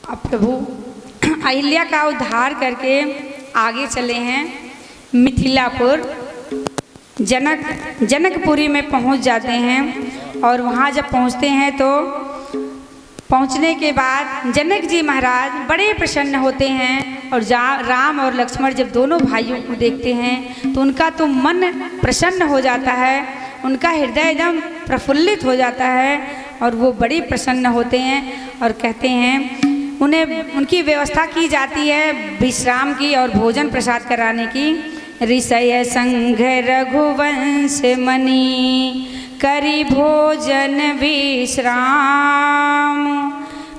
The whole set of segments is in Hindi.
अब प्रभु अहिल्या का उद्धार करके आगे चले हैं मिथिलापुर। जनकपुरी में पहुंच जाते हैं और वहां जब पहुंचते हैं तो पहुंचने के बाद जनक जी महाराज बड़े प्रसन्न होते हैं और राम और लक्ष्मण जब दोनों भाइयों को देखते हैं तो उनका तो मन प्रसन्न हो जाता है, उनका हृदय एकदम प्रफुल्लित हो जाता है और वो बड़े प्रसन्न होते हैं और कहते हैं उन्हें उनकी व्यवस्था की जाती है विश्राम की और भोजन प्रसाद कराने की। ऋषय संघ रघुवंश मणि करी भोजन विश्राम,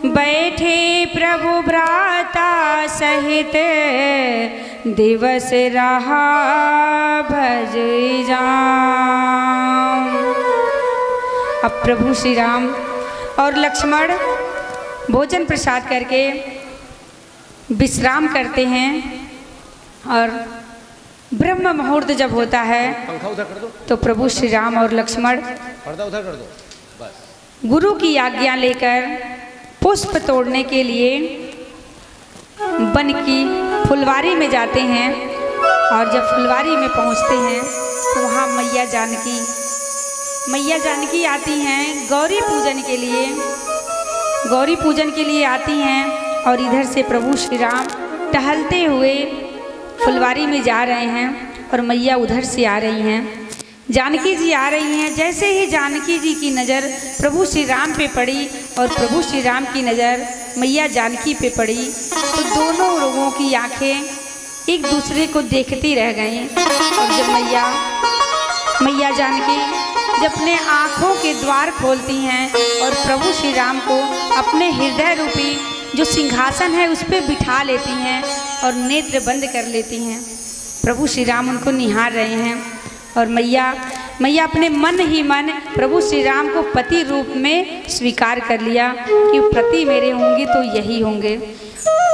बैठे प्रभु भ्राता सहित दिवस रहा भज जाम। अब प्रभु श्री राम और लक्ष्मण भोजन प्रसाद करके विश्राम करते हैं और ब्रह्म मुहूर्त जब होता है तो प्रभु श्री राम और लक्ष्मण गुरु की आज्ञा लेकर पुष्प तोड़ने के लिए वन की फुलवारी में जाते हैं और जब फुलवारी में पहुंचते हैं तो वहाँ मैया जानकी आती हैं गौरी पूजन के लिए आती हैं और इधर से प्रभु श्री राम टहलते हुए फुलवारी में जा रहे हैं और मैया उधर से आ रही हैं। जानकी जी आ रही हैं। जैसे ही जानकी जी की नज़र प्रभु श्री राम पे पड़ी और प्रभु श्री राम की नज़र मैया जानकी पे पड़ी तो दोनों लोगों की आंखें एक दूसरे को देखती रह गईं। और जब मैया जानकी जब अपने आँखों के द्वार खोलती हैं और प्रभु श्री राम को अपने हृदय रूपी जो सिंहासन है उस पर बिठा लेती हैं और नेत्र बंद कर लेती हैं। प्रभु श्री राम उनको निहार रहे हैं और मैया अपने मन ही मन प्रभु श्री राम को पति रूप में स्वीकार कर लिया कि पति मेरे होंगे तो यही होंगे।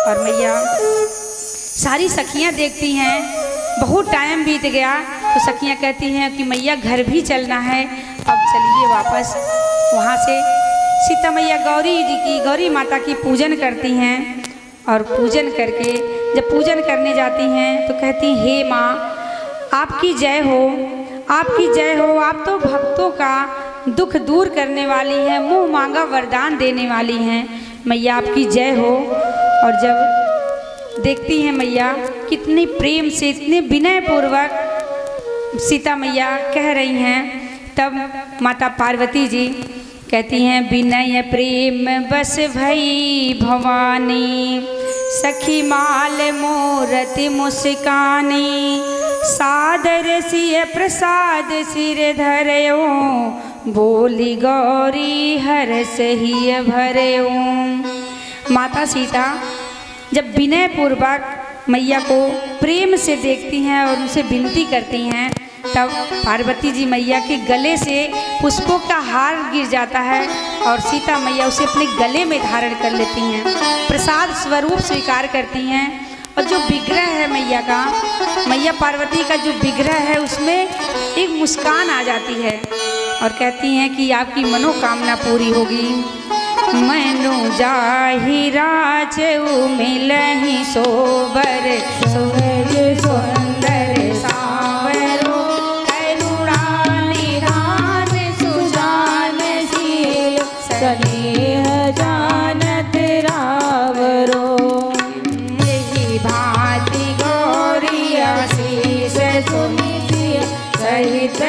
और मैया सारी सखियां देखती हैं, बहुत टाइम बीत गया तो सखियां कहती हैं कि मैया घर भी चलना है, अब चलिए वापस। वहाँ से सीता मैया गौरी माता की पूजन करती हैं और पूजन करके जब पूजन करने जाती हैं तो कहती हे माँ आपकी जय हो, आपकी जय हो। आप तो भक्तों का दुख दूर करने वाली हैं, मुँह मांगा वरदान देने वाली हैं, मैया आपकी जय हो। और जब देखती हैं मैया कितने प्रेम से इतने विनय पूर्वक सीता मैया कह रही हैं, तब माता पार्वती जी कहती हैं विनय प्रेम बस भई भवानी, सखी माल मूरति मुस्कानी, सादर सिय प्रसाद सिर धरयो, बोली गौरी हर्ष हिय भरयो। माता सीता जब विनय पूर्वक मैया को प्रेम से देखती हैं और उनसे विनती करती हैं तब पार्वती जी मैया के गले से पुष्पों का हार गिर जाता है और सीता मैया उसे अपने गले में धारण कर लेती हैं, प्रसाद स्वरूप स्वीकार करती हैं। और जो विग्रह है मैया पार्वती का जो विग्रह है उसमें एक मुस्कान आ जाती है और कहती हैं कि आपकी मनोकामना पूरी होगी। मनु जाहि राज मिलहि सोबर, सोहज सुंदर सावरो, करुणा निधान सुजान शील, स्नेह जानत रावरो। यही भांति गौरी आशीष सुनिति सहित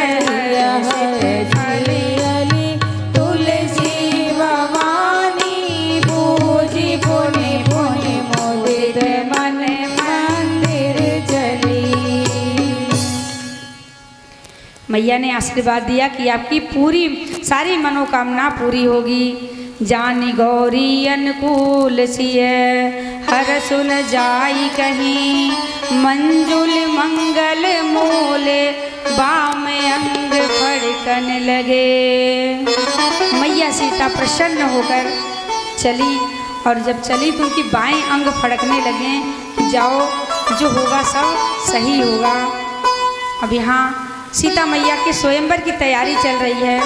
मैया ने आशीर्वाद दिया कि आपकी पूरी सारी मनोकामना पूरी होगी। जानी गौरी अनुकूल सिय, हर सुन जाई कहीं, मंजुल मंगल मोले, बाम अंग फड़कन लगे। मैया सीता प्रसन्न होकर चली और जब चली तो उनकी बाएं अंग फड़कने लगे कि जाओ जो होगा सब सही होगा। अब यहाँ सीता मैया के स्वयंवर की तैयारी चल रही है।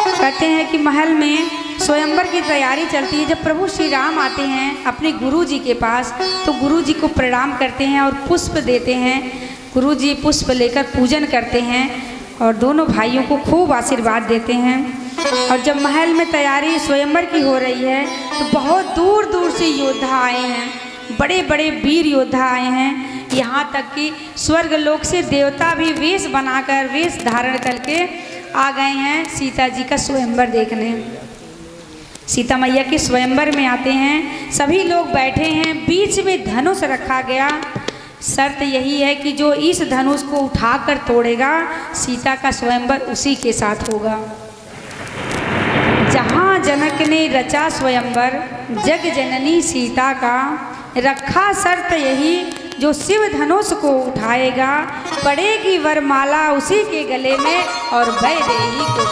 कहते हैं कि महल में स्वयंवर की तैयारी चलती है। जब प्रभु श्री राम आते हैं अपने गुरु जी के पास, तो गुरु जी को प्रणाम करते हैं और पुष्प देते हैं। गुरु जी पुष्प लेकर पूजन करते हैं और दोनों भाइयों को खूब आशीर्वाद देते हैं। और जब महल में तैयारी स्वयंवर की हो रही है, तो बहुत दूर दूर से योद्धा आए हैं, बड़े बड़े वीर योद्धा आए हैं। यहाँ तक कि स्वर्ग लोक से देवता भी वेश बनाकर, वेश धारण करके आ गए हैं सीता जी का स्वयंवर देखने। सीता मैया के स्वयंवर में आते हैं, सभी लोग बैठे हैं, बीच में धनुष रखा गया। शर्त यही है कि जो इस धनुष को उठाकर तोड़ेगा, सीता का स्वयंवर उसी के साथ होगा। जहाँ जनक ने रचा स्वयंवर, जग जननी सीता का, रखा शर्त यही, जो शिव धनुष को उठाएगा, पड़ेगी वरमाला उसी के गले में और वैदेही को।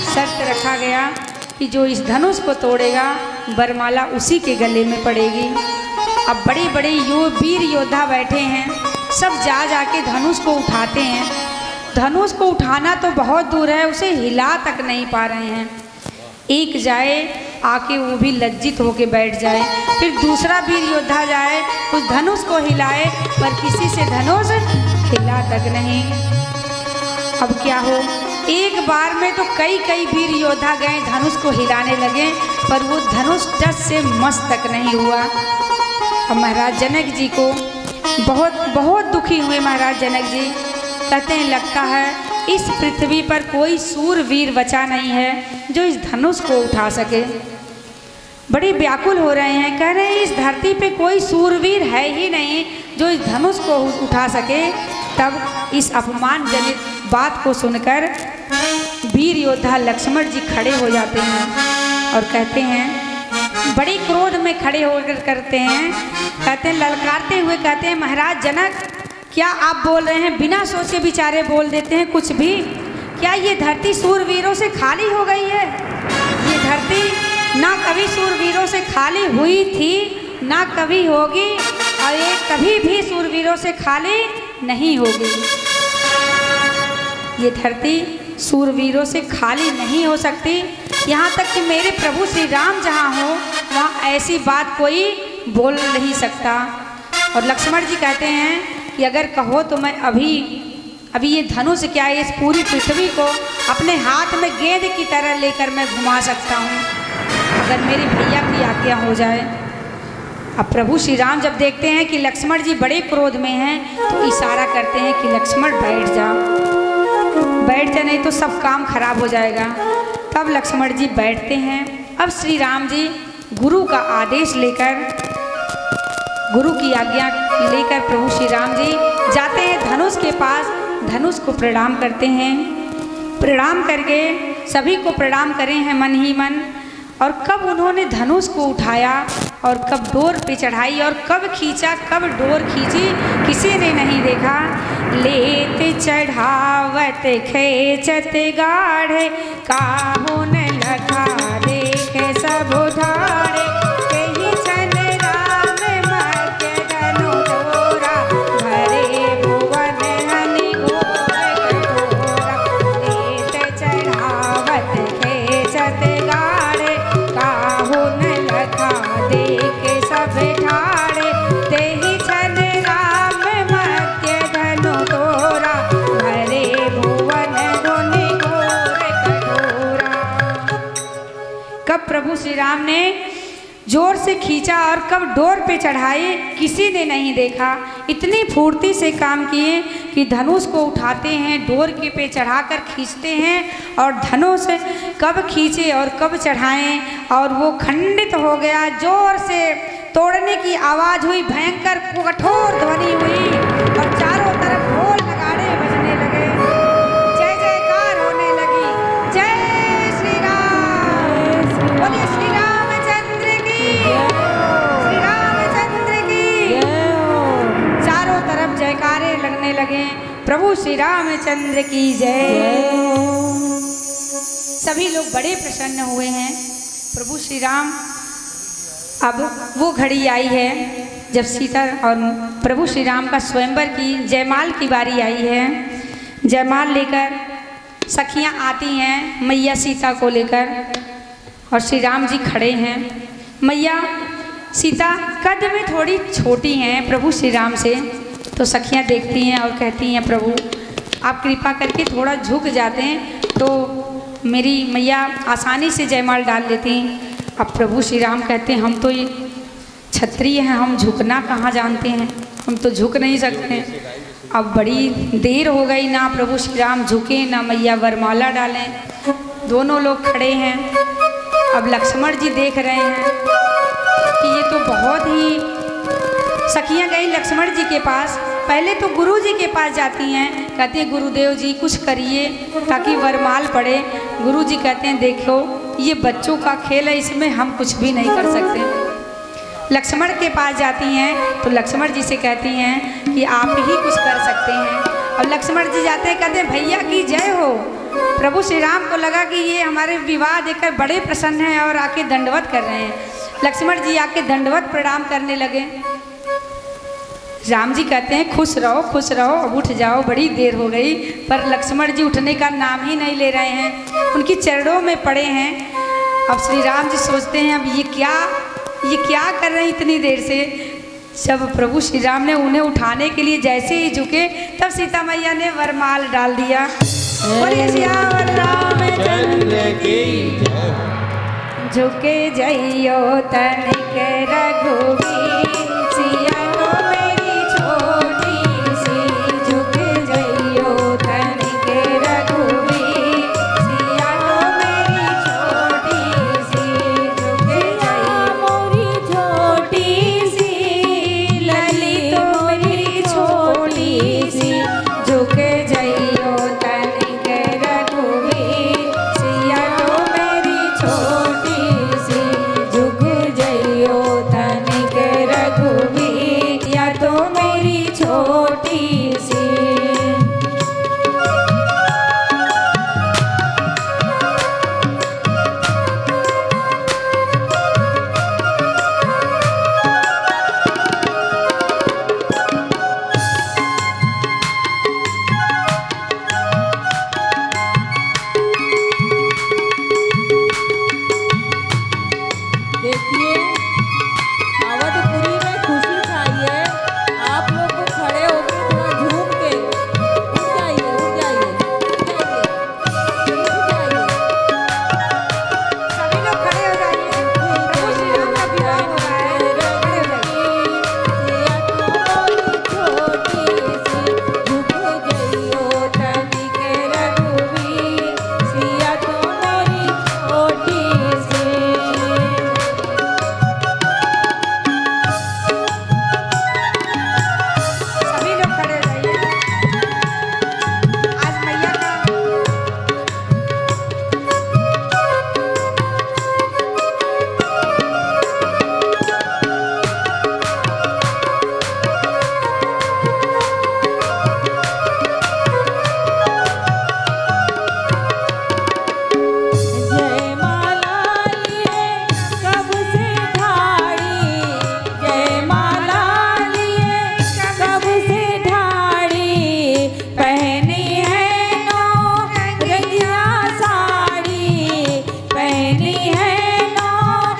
शर्त रखा गया कि जो इस धनुष को तोड़ेगा, वरमाला उसी के गले में पड़ेगी। अब बड़े बड़े वीर योद्धा बैठे हैं, सब जा जाके धनुष को उठाते हैं। धनुष को उठाना तो बहुत दूर है, उसे हिला तक नहीं पा रहे हैं। एक जाए आके वो भी लज्जित होके बैठ जाए, फिर दूसरा वीर योद्धा जाए उस धनुष को हिलाए, पर किसी से धनुष हिला तक नहीं। अब क्या हो, एक बार में तो कई कई वीर योद्धा गए, धनुष को हिलाने लगे, पर वो धनुष टस से मस तक नहीं हुआ। अब महाराज जनक जी को बहुत दुखी हुए। महाराज जनक जी कहते हैं, लगता है इस पृथ्वी पर कोई सूरवीर बचा नहीं है जो इस धनुष को उठा सके। बड़े व्याकुल हो रहे हैं, कह रहे हैं इस धरती पे कोई सूरवीर है ही नहीं जो इस धनुष को उठा सके। तब इस अपमानजनित बात को सुनकर वीर योद्धा लक्ष्मण जी खड़े हो जाते हैं और कहते हैं, बड़ी क्रोध में खड़े होकर करते हैं, कहते हैं, ललकारते हुए कहते हैं, महाराज जनक, क्या आप बोल रहे हैं? बिना सोचे विचारे बोल देते हैं कुछ भी। क्या ये धरती सूरवीरों से खाली हो गई है? ये धरती ना कभी सूरवीरों से खाली हुई थी, ना कभी होगी, और ये कभी भी सूरवीरों से खाली नहीं होगी। ये धरती सूरवीरों से खाली नहीं हो सकती। यहाँ तक कि मेरे प्रभु श्री राम जहाँ हो, वहाँ ऐसी बात कोई बोल नहीं सकता। और लक्ष्मण जी कहते हैं कि अगर कहो तो मैं अभी ये धनुष क्या है, इस पूरी पृथ्वी को अपने हाथ में गेंद की तरह लेकर मैं घुमा सकता हूँ, अगर मेरे भैया की आज्ञा हो जाए। अब प्रभु श्री राम जब देखते हैं कि लक्ष्मण जी बड़े क्रोध में हैं, तो इशारा करते हैं कि लक्ष्मण बैठ जा, नहीं तो सब काम खराब हो जाएगा। तब लक्ष्मण जी बैठते हैं। अब श्री राम जी गुरु का आदेश लेकर, गुरु की आज्ञा लेकर प्रभु श्री राम जी जाते हैं धनुष के पास, धनुष को प्रणाम करते हैं। प्रणाम करके सभी को प्रणाम करें हैं मन ही मन। और कब उन्होंने धनुष को उठाया और कब डोर पे चढ़ाई और कब खींचा, कब डोर खींची, किसी ने नहीं देखा। लेते चढ़ावत खेचत गाढ़े, काहू न लखा देखे सब उधारे। प्रभु श्री राम ने जोर से खींचा और कब डोर पे चढ़ाई, किसी ने नहीं देखा। इतनी फुर्ती से काम किए कि धनुष को उठाते हैं, डोर के पे चढ़ाकर खींचते हैं, और धनुष कब खींचे और कब चढ़ाएं और वो खंडित हो गया। जोर से तोड़ने की आवाज़ हुई, भयंकर कठोर ध्वनि हुई और चारों तरफ ढोल नगाड़े बजने लगे, जय जयकार होने लगी। जय श्री राम, बोलिए श्री रामचंद्र की, श्री रामचंद्र की। चारों तरफ जयकारे लगने लगे, प्रभु श्री रामचंद्र की जय। सभी लोग बड़े प्रसन्न हुए हैं। प्रभु श्री राम, अब वो घड़ी आई है जब सीता और प्रभु श्री राम का स्वयंवर की जयमाल की बारी आई है। जयमाल लेकर सखियां आती हैं मैया सीता को लेकर और श्री राम जी खड़े हैं। मैया सीता कद में थोड़ी छोटी हैं प्रभु श्री राम से, तो सखियां देखती हैं और कहती हैं प्रभु आप कृपा करके थोड़ा झुक जाते हैं तो मेरी मैया आसानी से जयमाल डाल लेती। अब प्रभु श्री राम कहते हैं हम तो ये क्षत्रिय हैं, हम झुकना कहाँ जानते हैं, हम तो झुक नहीं सकते। अब बड़ी देर हो गई, ना प्रभु श्री राम झुके ना मैया वरमाला डालें। दोनों लोग खड़े हैं। अब लक्ष्मण जी देख रहे हैं कि ये तो बहुत ही। सखियां गई लक्ष्मण जी के पास, पहले तो गुरु जी के पास जाती हैं, कहती हैं गुरुदेव जी कुछ करिए ताकि वरमाल पड़े। गुरु जी कहते हैं देखो ये बच्चों का खेल है, इसमें हम कुछ भी नहीं कर सकते। लक्ष्मण के पास जाती हैं तो लक्ष्मण जी से कहती हैं कि आप ही कुछ कर सकते हैं। और लक्ष्मण जी जाते हैं, कहते हैं भैया की जय हो। प्रभु श्री राम को लगा कि ये हमारे विवाह देखकर बड़े प्रसन्न हैं और आके दंडवत कर रहे हैं। लक्ष्मण जी आके दंडवत प्रणाम करने लगे। राम जी कहते हैं खुश रहो अब उठ जाओ, बड़ी देर हो गई। पर लक्ष्मण जी उठने का नाम ही नहीं ले रहे हैं, उनकी चरणों में पड़े हैं। अब श्री राम जी सोचते हैं अब ये क्या कर रहे हैं इतनी देर से। जब प्रभु श्री राम ने उन्हें उठाने के लिए जैसे ही झुके तब सीता मैया ने वरमाल डाल दिया। बोलिए सियावर रामचंद्र की झुके जइयो तनिक रघुवीर, सिया तो मेरी छोटी सी झुक जइयो तनिक रघुवीर, सिया तो मेरी छोटी सी झुक जइयो मोरी छोटी सी, ललित मोरी छोटी सी झुक जइयो तनिक रघुवीर, सिया तो मेरी छोटी सी झुक जइयो तनिक रघुवीर, या तो मेरी छोटी सी। देखिए अवधपुरी में खुशी चाहिए, आप लोग को खड़े होकर थोड़ा झूम के उठ जाइए, उठ जाइए, उठ जाइए, उठ जाइए। सभी लोग खड़े हो जाइए, प्रभु श्री राम का विवाह हो रहा है, खड़े हो जाइए। सिया तो छोटी सी झुक जइयो तनिक रघुवीर, सिया तो मेरी छोटी सी। सभी लोग खड़े हो जाइए। आज मैया का जयमाला लिए कब से ढाड़ी, जयमाला लिए कब से ढाड़ी, पहनी है नौ रंगिया साड़ी, पहनी है नौ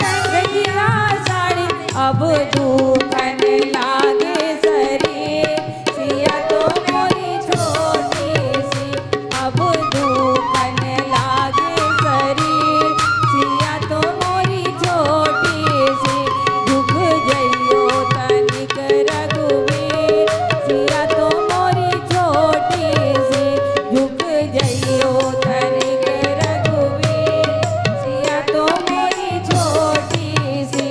रंगिया साड़ी, अब दुखन लागे शरीर, सिया तो मोरी छोटी सी, अब दुखन लागे शरीर, सिया तो मोरी छोटी सी, झुक जइयो तनिक रघुवीर, सिया तो मोरी छोटी सी, झुक जइयो तनिक रघुवीर, सिया तो मेरी छोटी सी।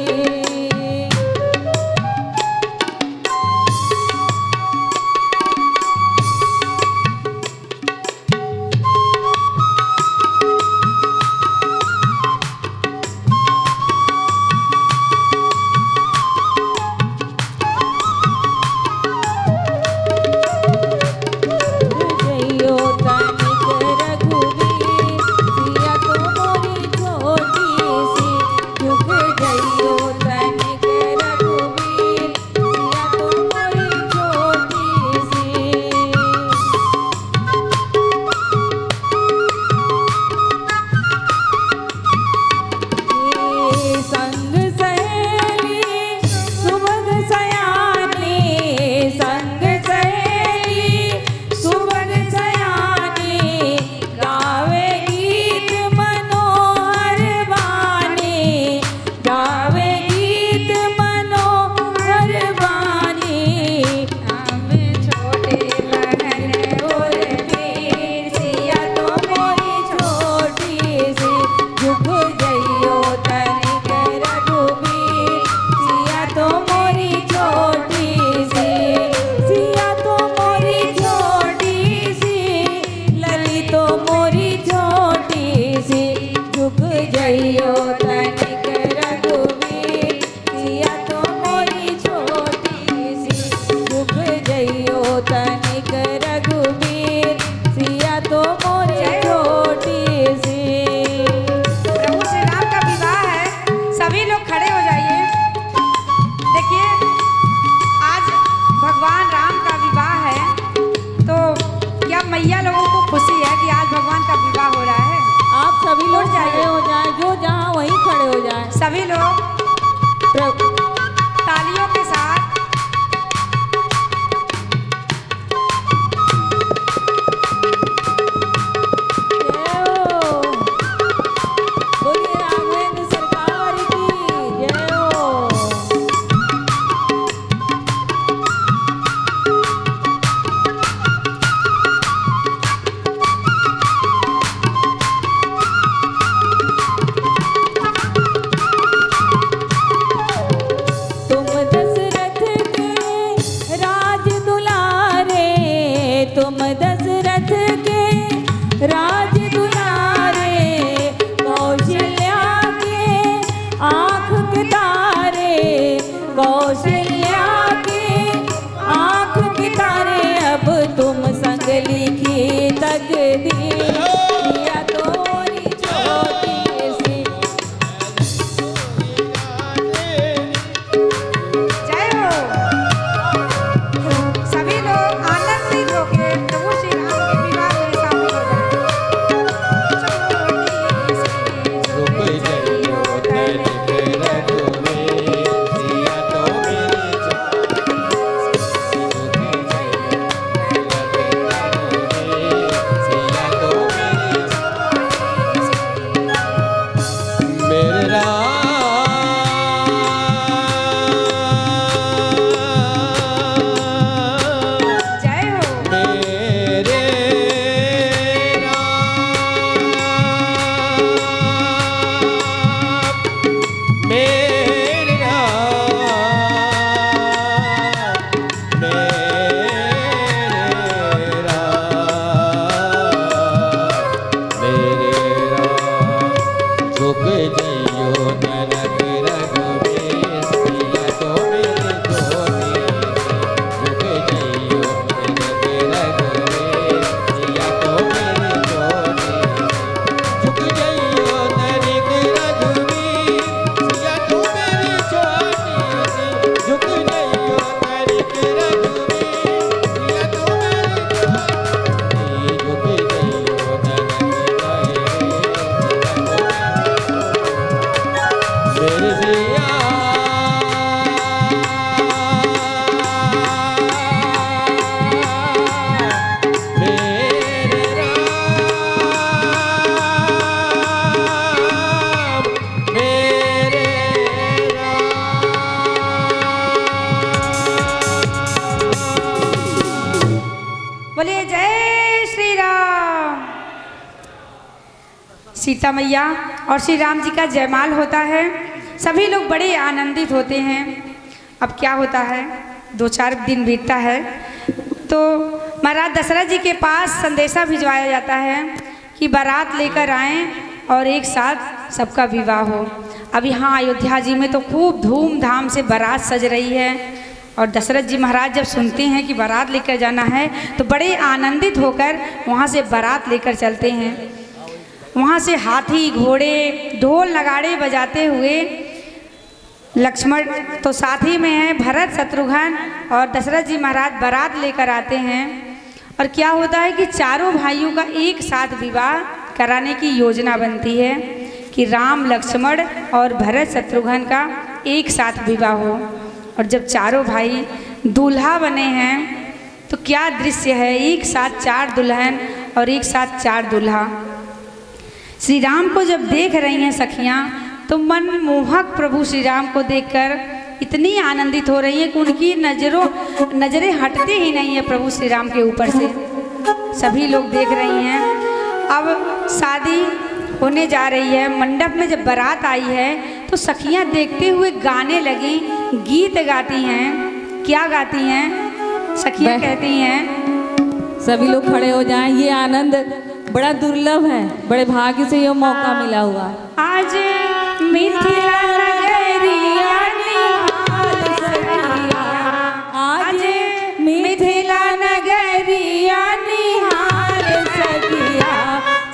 कौशल्या के आंख के तारे अब तुम संग लिखी तकदीर या तोरी छोटी सी। जय हो। सभी लोग आनंदित होकर प्रभु श्री राम के विवाह में शामिल हो जाएं। रुक जाइयो तनिक रघुवीर, सिया तो मेरी छोटी सी। रुक जाइयो तनिक रघुवीर, सिया तो मेरी छोटी सी। मेरे राम जय हो। मेरे राम, मेरे राम, मेरे राम, झुक जइयो ननक रघुवीर, सिया तो मेरी छोटी सी। झुक जइयो ननक रघुवीर, सिया तो मेरी छोटी सी। झुक जइयो ननक रघुवीर, सिया तो मेरी छोटी सी। झुक जइयो ननक रघुवीर, सिया तो मेरी छोटी सी। झुक जइयो ननक रघुवीर, मेरे सिया मेरे राम, मेरे राम। बोलिए जय श्री राम। सीता मैया और श्री राम जी का जयमाल होता है। सभी लोग बड़े आनंदित होते हैं। अब क्या होता है, 2-4 दिन बीतता है तो महाराज दशरथ जी के पास संदेशा भिजवाया जाता है कि बारात लेकर आएं और एक साथ सबका विवाह हो। अब यहाँ अयोध्या जी में तो खूब धूमधाम से बारात सज रही है और दशरथ जी महाराज जब सुनते हैं कि बारात लेकर जाना है तो बड़े आनंदित होकर वहाँ से बारात लेकर चलते हैं। वहाँ से हाथी घोड़े ढोल नगाड़े बजाते हुए लक्ष्मण तो साथ ही में है, भरत शत्रुघ्न और दशरथ जी महाराज बारात लेकर आते हैं। और क्या होता है कि चारों भाइयों का एक साथ विवाह कराने की योजना बनती है कि राम लक्ष्मण और भरत शत्रुघ्न का एक साथ विवाह हो। और जब चारों भाई दूल्हा बने हैं तो क्या दृश्य है, एक साथ 4 दुल्हन और एक साथ 4 दूल्हा। श्री राम को जब देख रही हैं सखियाँ तो मनमोहक प्रभु श्री राम को देखकर इतनी आनंदित हो रही हैं कि उनकी नज़रें हटते ही नहीं है प्रभु श्री राम के ऊपर से। सभी लोग देख रही हैं। अब शादी होने जा रही है। मंडप में जब बारात आई है तो सखियाँ देखते हुए गाने लगी, गीत गाती हैं। क्या गाती हैं सखियाँ? कहती हैं सभी लोग खड़े हो जाएं। ये आनंद बड़ा दुर्लभ है, बड़े भाग्य से ये मौका मिला हुआ है। आज मिथिला नगरिया निहाल सखिया, आज मिथिला नगरिया निहाल सखिया,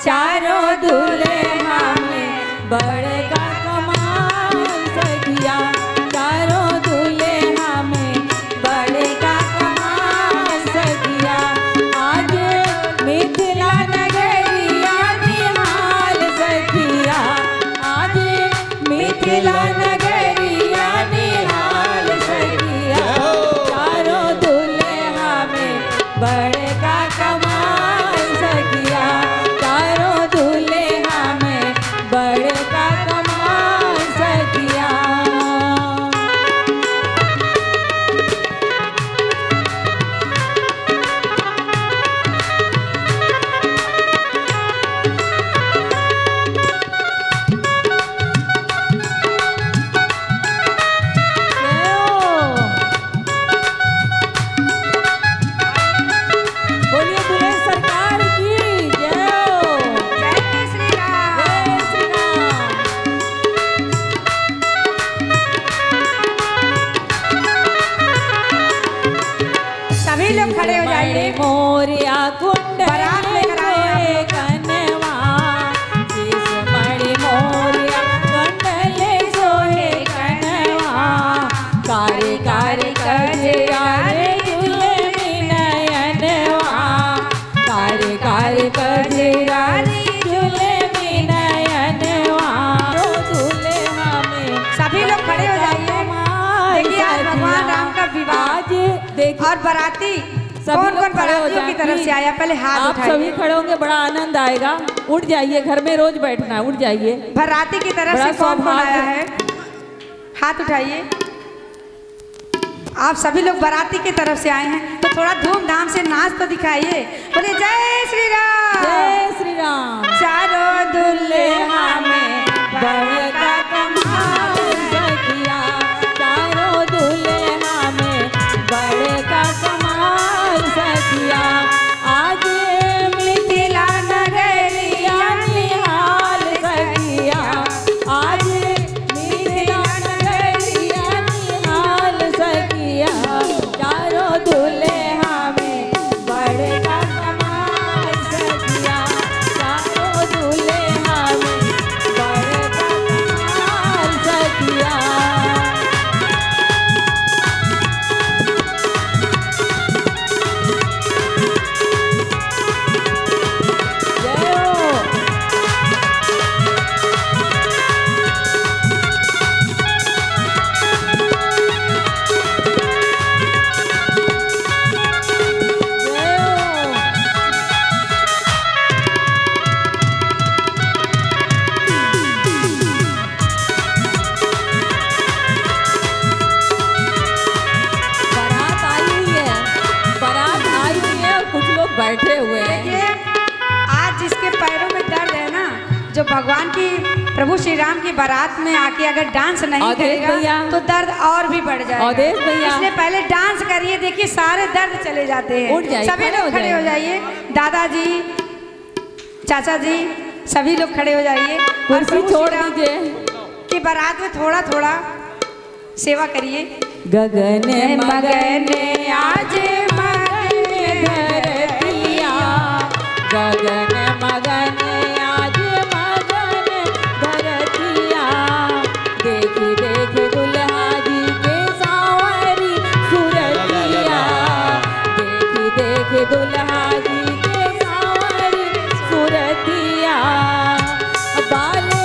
चारों दुल्हा में बड़का कमाल सखिया, चारों दुल्हा में बड़का कमाल सखिया। आज मिथिला नगरिया निहाल सखिया, आज मोरिया कुंडल बारात लेकर आए हैं सोहे कनवा केसमणि मोरिया कुंडल सोहे कनवा कारे कारे कजरा रे जुलमी नयनवा कारे कारे कजरा रे जुलमी नयनवा दुल्हा में सभी लोग खड़े हो जाइए। देखिए आज भगवान राम का विवाह आज देखिए और बाराती सभी कौन लोग कौन खड़े हो बारातियों की तरफ जाएंगे। से आया, पहले हाथ आप उठाइए। सभी खड़े होंगे, बड़ा आनंद आएगा। उठ जाइए, घर में रोज बैठना है, उठ जाइए। बाराती की तरफ बड़ा से कौन कौन सौभाग्य। आया है, हाथ उठाइए। आप सभी लोग बाराती की तरफ से आए हैं तो थोड़ा धूमधाम से नाच तो दिखाइए। बोले जय श्री राम। जय श्री राम। चारों दुल्हा में बड़का कमाल सखिया, चारों दुल्हा में बड़का कमाल सखिया। आज मिथिला नगरिया निहाल सखिया, आज मिथिला नगरिया निहाल सखिया। चारों दुल्हा में बड़का कमाल सखिया, चारों दुल्हा में बड़का कमाल सखिया। जय हो। जय हो। बारात आई हुई है, बारात आई हुई है और कुछ लोग बैठे हुए हैं। देखिए आज जिसके पैरों में दर्द है ना, जो भगवान की प्रभु श्री राम की बारात में आके अगर डांस नहीं अवधेश करेगा भैया। तो दर्द और भी बढ़ जाएगा। अवधेश भैया। इसलिए पहले डांस करिए, देखिए सारे दर्द चले जाते हैं। उठ जाइए, सभी खड़े हो लोग खड़े हो जाइए। दादाजी, चाचा जी, सभी लोग खड़े हो जाइए और कुर्सी प्रभु छोड़ श्री राम दीजिए। की बारात में थोड़ा थोड़ा सेवा करिए। गगन मगन मगन आज मगन धरतिया, गगन मगन आज मगन धरतिया। देखी देखी दुल्हा जी के सांवरी सुरतिया, देखी देखी दुल्हा जी के सांवरी सुरतिया। बाले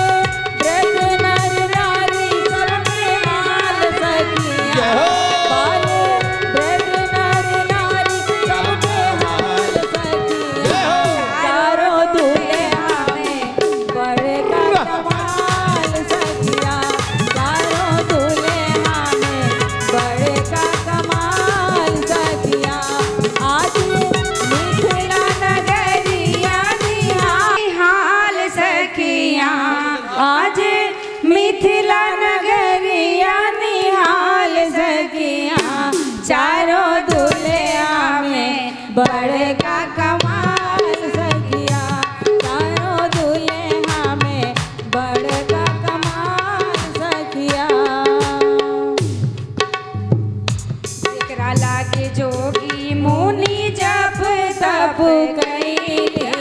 ब्रज नर नारी सबके हाल सखिया, जय हो। बाले ब्रज नर नारी सबके हाल सखिया। जय हो। चारों दुल्हा में बड़का कमाल सखिया, चारों दुल्हा में बड़का कमाल सखिया। आज मिथिला नगरिया हाल सखिया, आज मिथिला नगरिया निहाल सखिया। चारों दुल्हा में बड़का कमाल सखिया, चारों दुल्हा में बड़का कमाल सखिया। एकरा लागे जोगी मुनि जप तप कइले,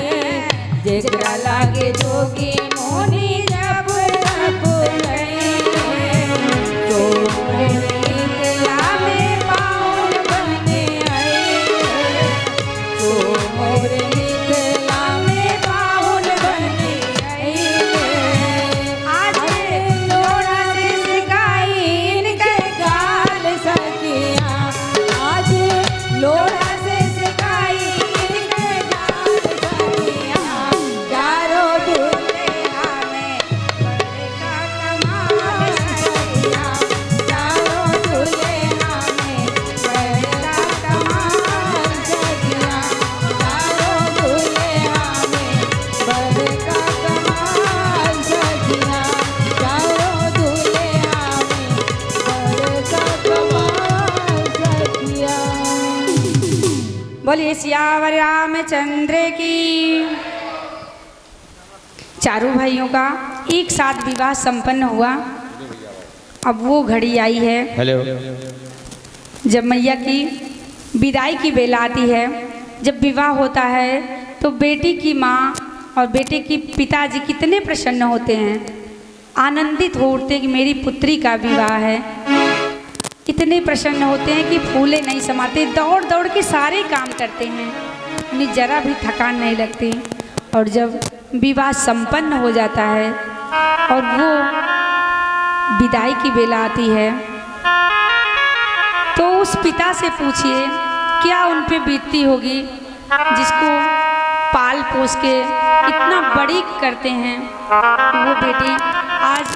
जेकरा लागे जोगी मुनि जप तप कइले। तो मिथिला में पावन बने आइले, तो मोर मिथिला में पावन बने आइले। आज लोढ़ा से सिकाई इनके गाल सखिया, आज लोढ़ा से सिखाई इनके गाल सखिया। चारों दुल्हा में बड़का कमाल सखिया, चारों दुल्हा में बड़का कमाल सखिया, चारों दुल्हा में बड़का कमाल सखिया, चारों दुल्हा में बड़का कमाल सखिया। बोलिए सियावर रामचंद्र की। चारों भाइयों का एक साथ विवाह संपन्न हुआ। अब वो घड़ी आई है हेलो। जब मैया की विदाई की बेला आती है। जब विवाह होता है तो बेटी की माँ और बेटे की पिताजी कितने प्रसन्न होते हैं, आनंदित हो उठते हैं कि मेरी पुत्री का विवाह है। इतने प्रसन्न होते हैं कि फूले नहीं समाते, दौड़ दौड़ के सारे काम करते हैं, उन्हें जरा भी थकान नहीं लगती। और जब विवाह संपन्न हो जाता है और वो विदाई की बेला आती है तो उस पिता से पूछिए क्या उन पे बीतती होगी, जिसको पाल पोस के इतना बड़ी करते हैं। वो बेटी आज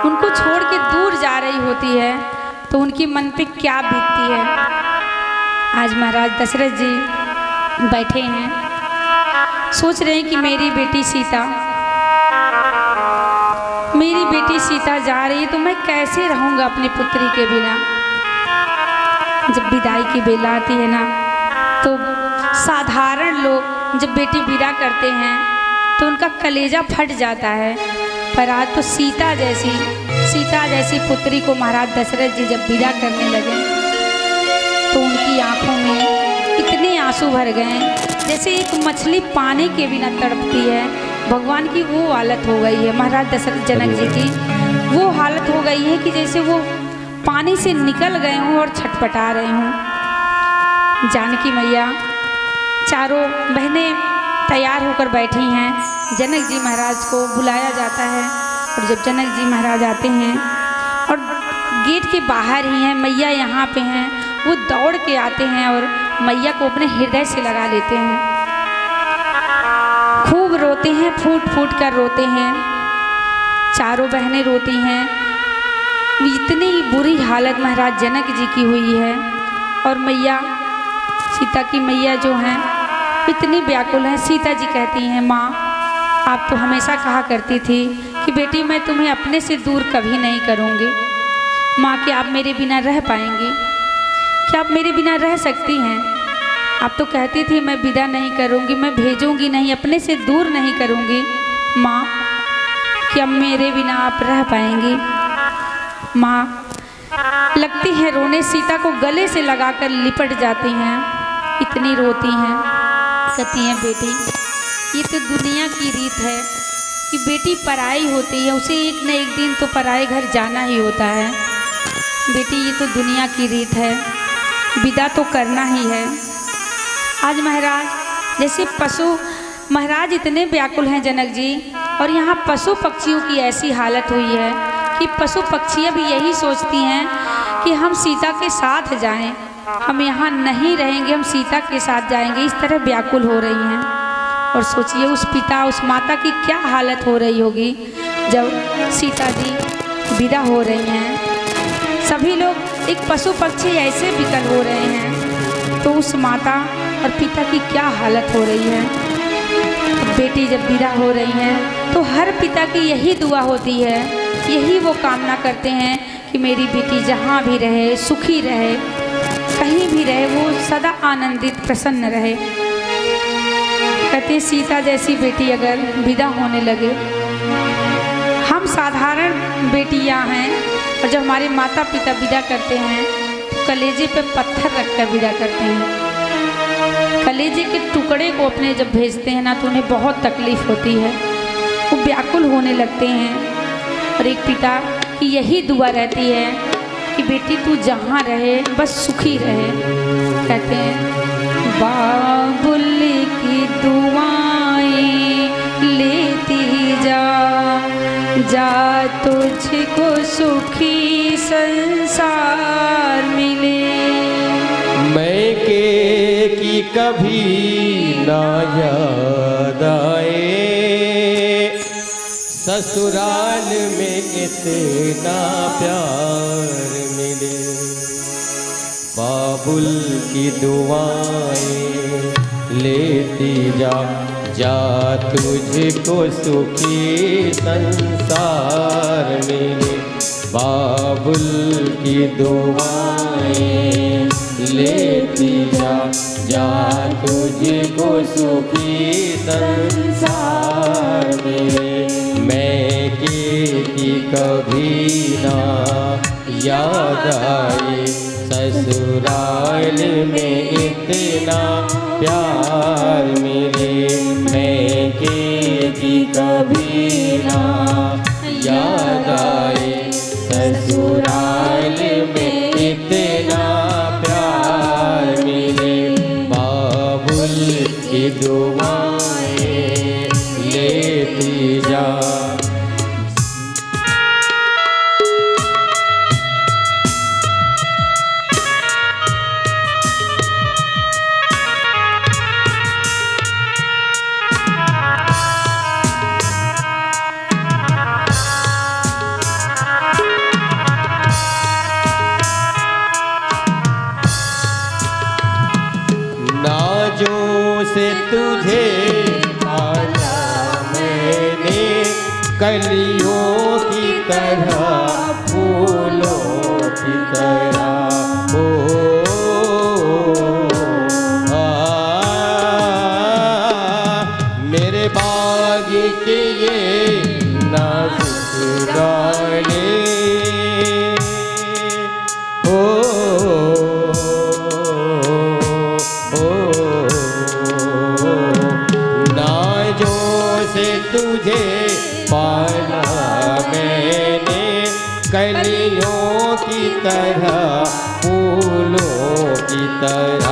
उनको छोड़ के दूर जा रही होती है तो उनकी मन पे क्या बीतती है। आज महाराज दशरथ जी बैठे हैं, सोच रहे हैं कि मेरी बेटी सीता जा रही है तो मैं कैसे रहूँगा अपनी पुत्री के बिना। जब विदाई की बेला आती है ना तो साधारण लोग जब बेटी विदा करते हैं तो उनका कलेजा फट जाता है, पर आज तो सीता जैसी पुत्री को महाराज दशरथ जी जब विदा करने लगे तो उनकी आंखों में इतने आंसू भर गए जैसे एक मछली पानी के बिना तड़पती है। भगवान की वो हालत हो गई है, महाराज दशरथ जनक जी की वो हालत हो गई है कि जैसे वो पानी से निकल गए हों और छटपटा रहे हों। जानकी मैया चारों बहनें तैयार होकर बैठी हैं, जनक जी महाराज को बुलाया जाता है और जब जनक जी महाराज आते हैं और गेट के बाहर ही हैं, मैया यहाँ पे हैं, वो दौड़ के आते हैं और मैया को अपने हृदय से लगा लेते हैं, खूब रोते हैं, फूट फूट कर रोते हैं। चारों बहनें रोती हैं। इतनी ही बुरी हालत महाराज जनक जी की हुई है और मैया सीता की मैया जो हैं इतनी व्याकुल हैं। सीता जी कहती हैं, माँ आप तो हमेशा कहा करती थी कि बेटी मैं तुम्हें अपने से दूर कभी नहीं करूँगी। माँ क्या आप मेरे बिना रह पाएंगी? क्या आप मेरे बिना रह सकती हैं? आप तो कहती थी मैं विदा नहीं करूँगी, मैं भेजूँगी नहीं, अपने से दूर नहीं करूँगी। माँ क्या मेरे बिना आप रह पाएंगी? माँ लगती है रोने, सीता को गले से लगाकर लिपट जाती हैं, इतनी रोती हैं। कहती हैं बेटी ये तो दुनिया की रीत है कि बेटी पराई होती है, उसे एक न एक दिन तो पराए घर जाना ही होता है। बेटी ये तो दुनिया की रीत है, विदा तो करना ही है। आज महाराज जैसे पशु, महाराज इतने व्याकुल हैं जनक जी, और यहाँ पशु पक्षियों की ऐसी हालत हुई है कि पशु पक्षियाँ भी यही सोचती हैं कि हम सीता के साथ जाएं, हम यहाँ नहीं रहेंगे, हम सीता के साथ जाएंगे। इस तरह व्याकुल हो रही हैं। और सोचिए उस पिता उस माता की क्या हालत हो रही होगी जब सीता जी विदा हो रही हैं। सभी लोग एक पशु पक्षी ऐसे विकल हो रहे हैं, तो उस माता और पिता की क्या हालत हो रही है। बेटी जब विदा हो रही हैं तो हर पिता की यही दुआ होती है, यही वो कामना करते हैं कि मेरी बेटी जहाँ भी रहे, सुखी रहे, कहीं भी रहे, वो सदा आनंदित प्रसन्न रहे। कहते सीता जैसी बेटी अगर विदा होने लगे, हम साधारण बेटियां हैं और जब हमारे माता पिता विदा करते हैं तो कलेजे पे पत्थर रखकर विदा करते हैं। कलेजे के टुकड़े को अपने जब भेजते हैं ना तो उन्हें बहुत तकलीफ होती है, वो व्याकुल होने लगते हैं। और एक पिता की यही दुआ रहती है कि बेटी तू जहाँ रहे बस सुखी रहे। कहते हैं बाबुल की दुआएं लेती जा तुझको सुखी संसार मिले। मैं के की कभी ना याद आए, ससुराल में इतना प्यार मिले। बाबुल की दुआएं लेती जा तुझको सुखी संसार मिले। बाबुल की दुआएं लेती जा तुझको सुखी संसार मिले। मैं की कभी ना याद आए, ससुराल में इतना प्यार मिले, मैं के जी कभी ना याद आए। ससुराल में इतना प्यार मिले, बाबुल की दुआएं लेती जा। नाजों से तुझे पाला मैंने, कलियों की तरह फूलों की तरह। ओ मेरे बाग के ये नाजुक डाले, तुझे पाला मैंने, कलियों की तरह फूलों की तरह।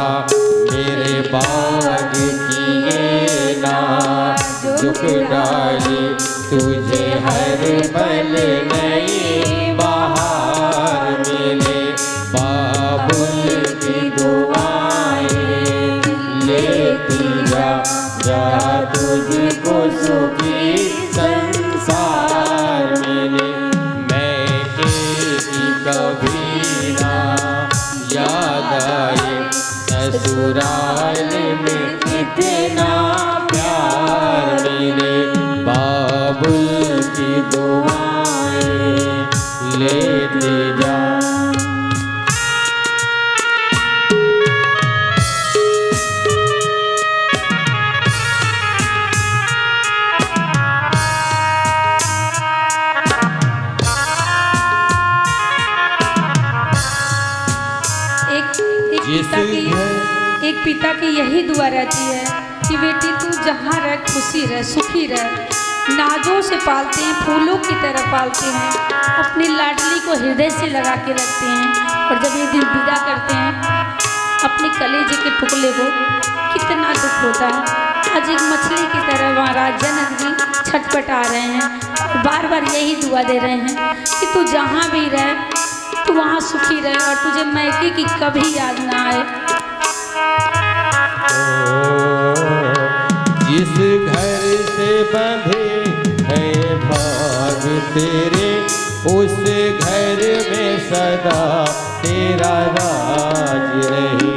मेरे बाग की ये नाजुक डाली, तुझे हर पल नई बहार मिले, बाबुल की दुआएं लेती जा। जा तुझको सुखी संसार मिले, मैं की कभी ना याद आए। ससुराल में इतना प्यार मिले, बाबुल की दुआएं लेते जा। एक पिता की यही दुआ रहती है कि बेटी तू जहाँ रह खुशी रह, सुखी रह। नाजों से पालते हैं, फूलों की तरह पालते हैं, अपनी लाडली को हृदय से लगा के रखते हैं, और जब ये दिन विदा करते हैं अपने कलेजे के टुकड़े को, कितना दुख होता है। आज एक मछली की तरह महाराज जनक जी छटपटा रहे हैं और बार बार यही दुआ दे रहे हैं कि तू जहाँ भी रह, तू वहाँ सुखी रहे और तुझे मैके की कभी याद ना आए। जिस घर से बंधे हैं भाग तेरे, उस घर में सदा तेरा राज रहे।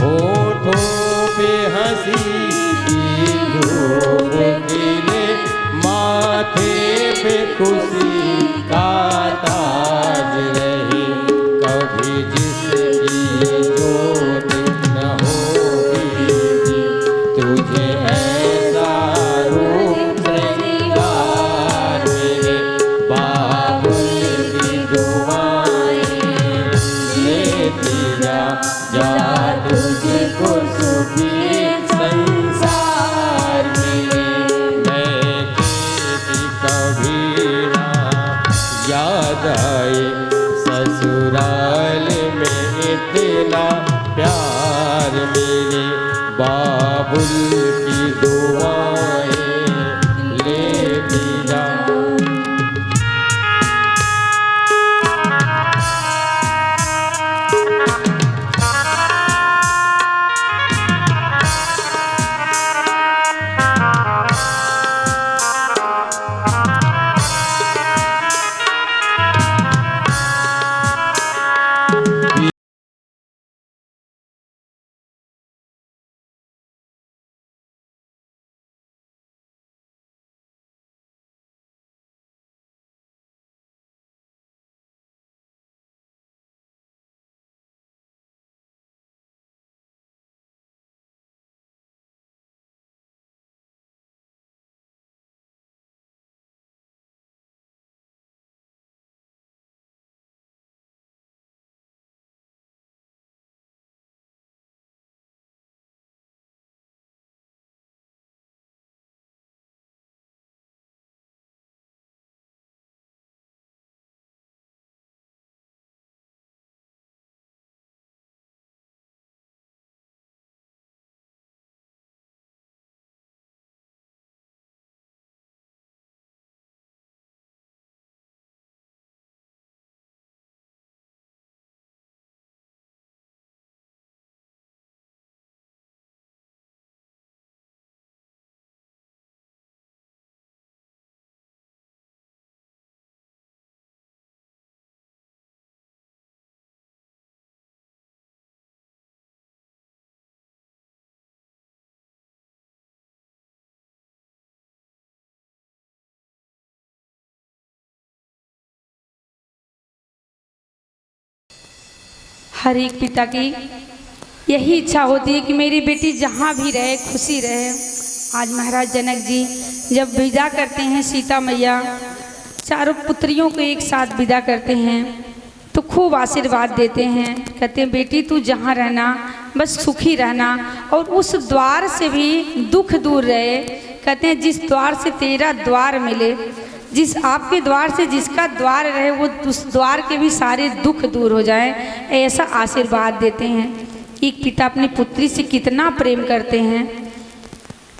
होठों पे हंसी की धूप खिले, माथे पे खुशी का ताज रहे। कभी जिसकी जोत न होगी, तुझे ऐसा रूप श्रृंगार मिले, बाबुल की दुआएं लेती जा। जा तुझको सुखी संसार मिले, मैं किसी कभी ना याद आए। ससुराल में इतना प्यार मिले, बाबुल की दुआएं लेती जा। हर एक पिता की यही इच्छा होती है कि मेरी बेटी जहाँ भी रहे खुशी रहे। आज महाराज जनक जी जब विदा करते हैं सीता मैया चारों पुत्रियों को एक साथ विदा करते हैं तो खूब आशीर्वाद देते हैं। कहते हैं बेटी तू जहाँ रहना बस सुखी रहना और उस द्वार से भी दुख दूर रहे। कहते हैं जिस द्वार से तेरा द्वार मिले, जिस आपके द्वार से जिसका द्वार रहे वो उस द्वार के भी सारे दुख दूर हो जाए, ऐसा आशीर्वाद देते हैं। एक पिता अपनी पुत्री से कितना प्रेम करते हैं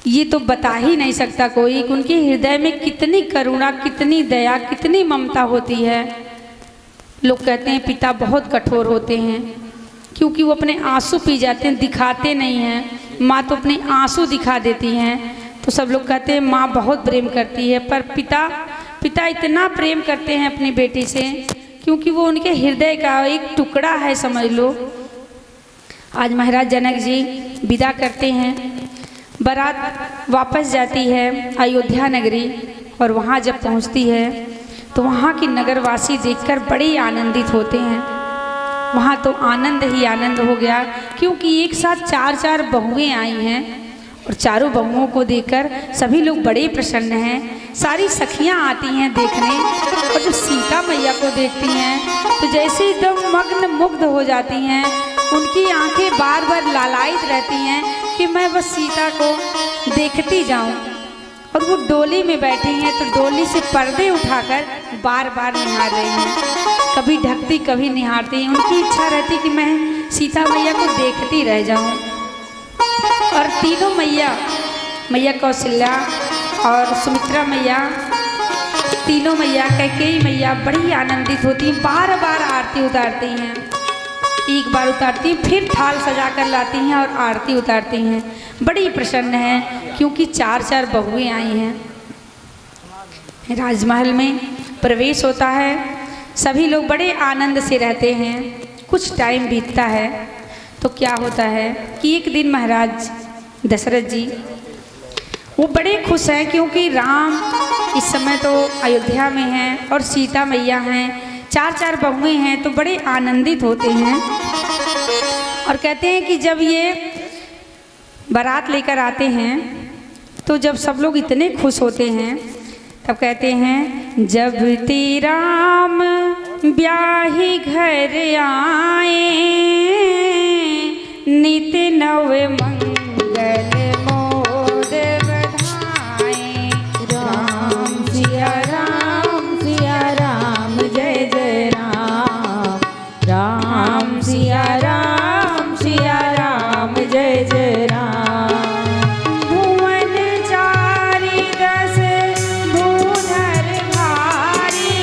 ये तो बता ही नहीं सकता कोई। उनके हृदय में कितनी करुणा, कितनी दया, कितनी ममता होती है। लोग कहते हैं पिता बहुत कठोर होते हैं क्योंकि वो अपने आंसू पी जाते हैं, दिखाते नहीं हैं। माँ तो अपने आंसू दिखा देती हैं। तो सब लोग कहते हैं माँ बहुत प्रेम करती है, पर पिता इतना प्रेम करते हैं अपनी बेटी से क्योंकि वो उनके हृदय का एक टुकड़ा है, समझ लो। आज महाराज जनक जी विदा करते हैं, बारात वापस जाती है अयोध्या नगरी और वहाँ जब पहुँचती है तो वहाँ की नगरवासी देखकर बड़े आनंदित होते हैं। वहाँ तो आनंद ही आनंद हो गया क्योंकि एक साथ चार बहुएं आई हैं और चारों बहुओं को देखकर सभी लोग बड़े प्रसन्न हैं। सारी सखियाँ आती हैं देखने और जब सीता मैया को देखती हैं तो जैसे एकदम मग्न मुग्ध हो जाती हैं। उनकी आंखें बार बार लालायित रहती हैं कि मैं बस सीता को देखती जाऊं। और वो डोली में बैठी हैं तो डोली से पर्दे उठाकर बार बार निहार रही हैं, कभी ढकती कभी निहारती। उनकी इच्छा रहती कि मैं सीता मैया को देखती रह जाऊं। और तीनों मैया कौशल्या और सुमित्रा मैया, तीनों मैया कैकेयी मैया बड़ी आनंदित होती हैं, बार बार आरती उतारती हैं। एक बार उतारती हैं फिर थाल सजा कर लाती हैं और आरती उतारती हैं। बड़ी प्रसन्न हैं क्योंकि चार बहुएं आई हैं। राजमहल में प्रवेश होता है, सभी लोग बड़े आनंद से रहते हैं। कुछ टाइम बीतता है तो क्या होता है कि एक दिन महाराज दशरथ जी वो बड़े खुश हैं क्योंकि राम इस समय तो अयोध्या में हैं और सीता मैया हैं, चार बहुएं हैं, तो बड़े आनंदित होते हैं। और कहते हैं कि जब ये बारात लेकर आते हैं तो जब सब लोग इतने खुश होते हैं तब कहते हैं जब ते राम ब्याही घर आए नित नव मंगल मोद बधाए। राम सिया राम जय जय राम, राम सिया राम जय जय राम। भुवन चारि दस भूधर भारी,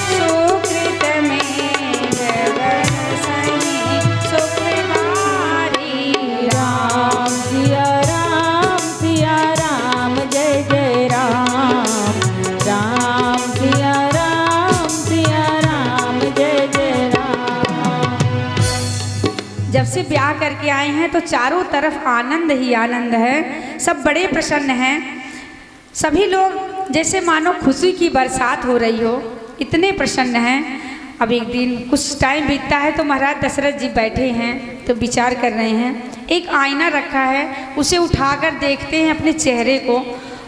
सुकृत में गगन सही सुख भारी। राम सिया राम जय जय राम, राम सिया राम जय जय राम। जब से ब्याह करके आए हैं तो चारों तरफ आनंद ही आनंद है, सब बड़े प्रसन्न हैं। सभी लोग जैसे मानो खुशी की बरसात हो रही हो, इतने प्रसन्न हैं। अब एक दिन कुछ टाइम बीतता है तो महाराज दशरथ जी बैठे हैं तो विचार कर रहे हैं। एक आईना रखा है, उसे उठाकर देखते हैं अपने चेहरे को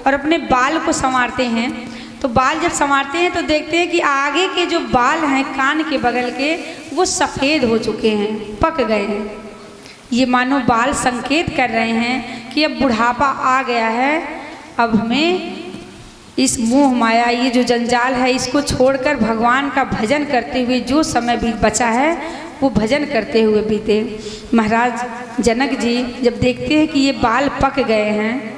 और अपने बाल को संवारते हैं। तो बाल जब संवारते हैं तो देखते हैं कि आगे के जो बाल हैं कान के बगल के वो सफ़ेद हो चुके हैं, पक गए हैं। ये मानो बाल संकेत कर रहे हैं कि अब बुढ़ापा आ गया है, अब हमें इस मोह माया, ये जो जंजाल है, इसको छोड़कर भगवान का भजन करते हुए जो समय भी बचा है वो भजन करते हुए बीते। महाराज जनक जी जब देखते हैं कि ये बाल पक गए हैं,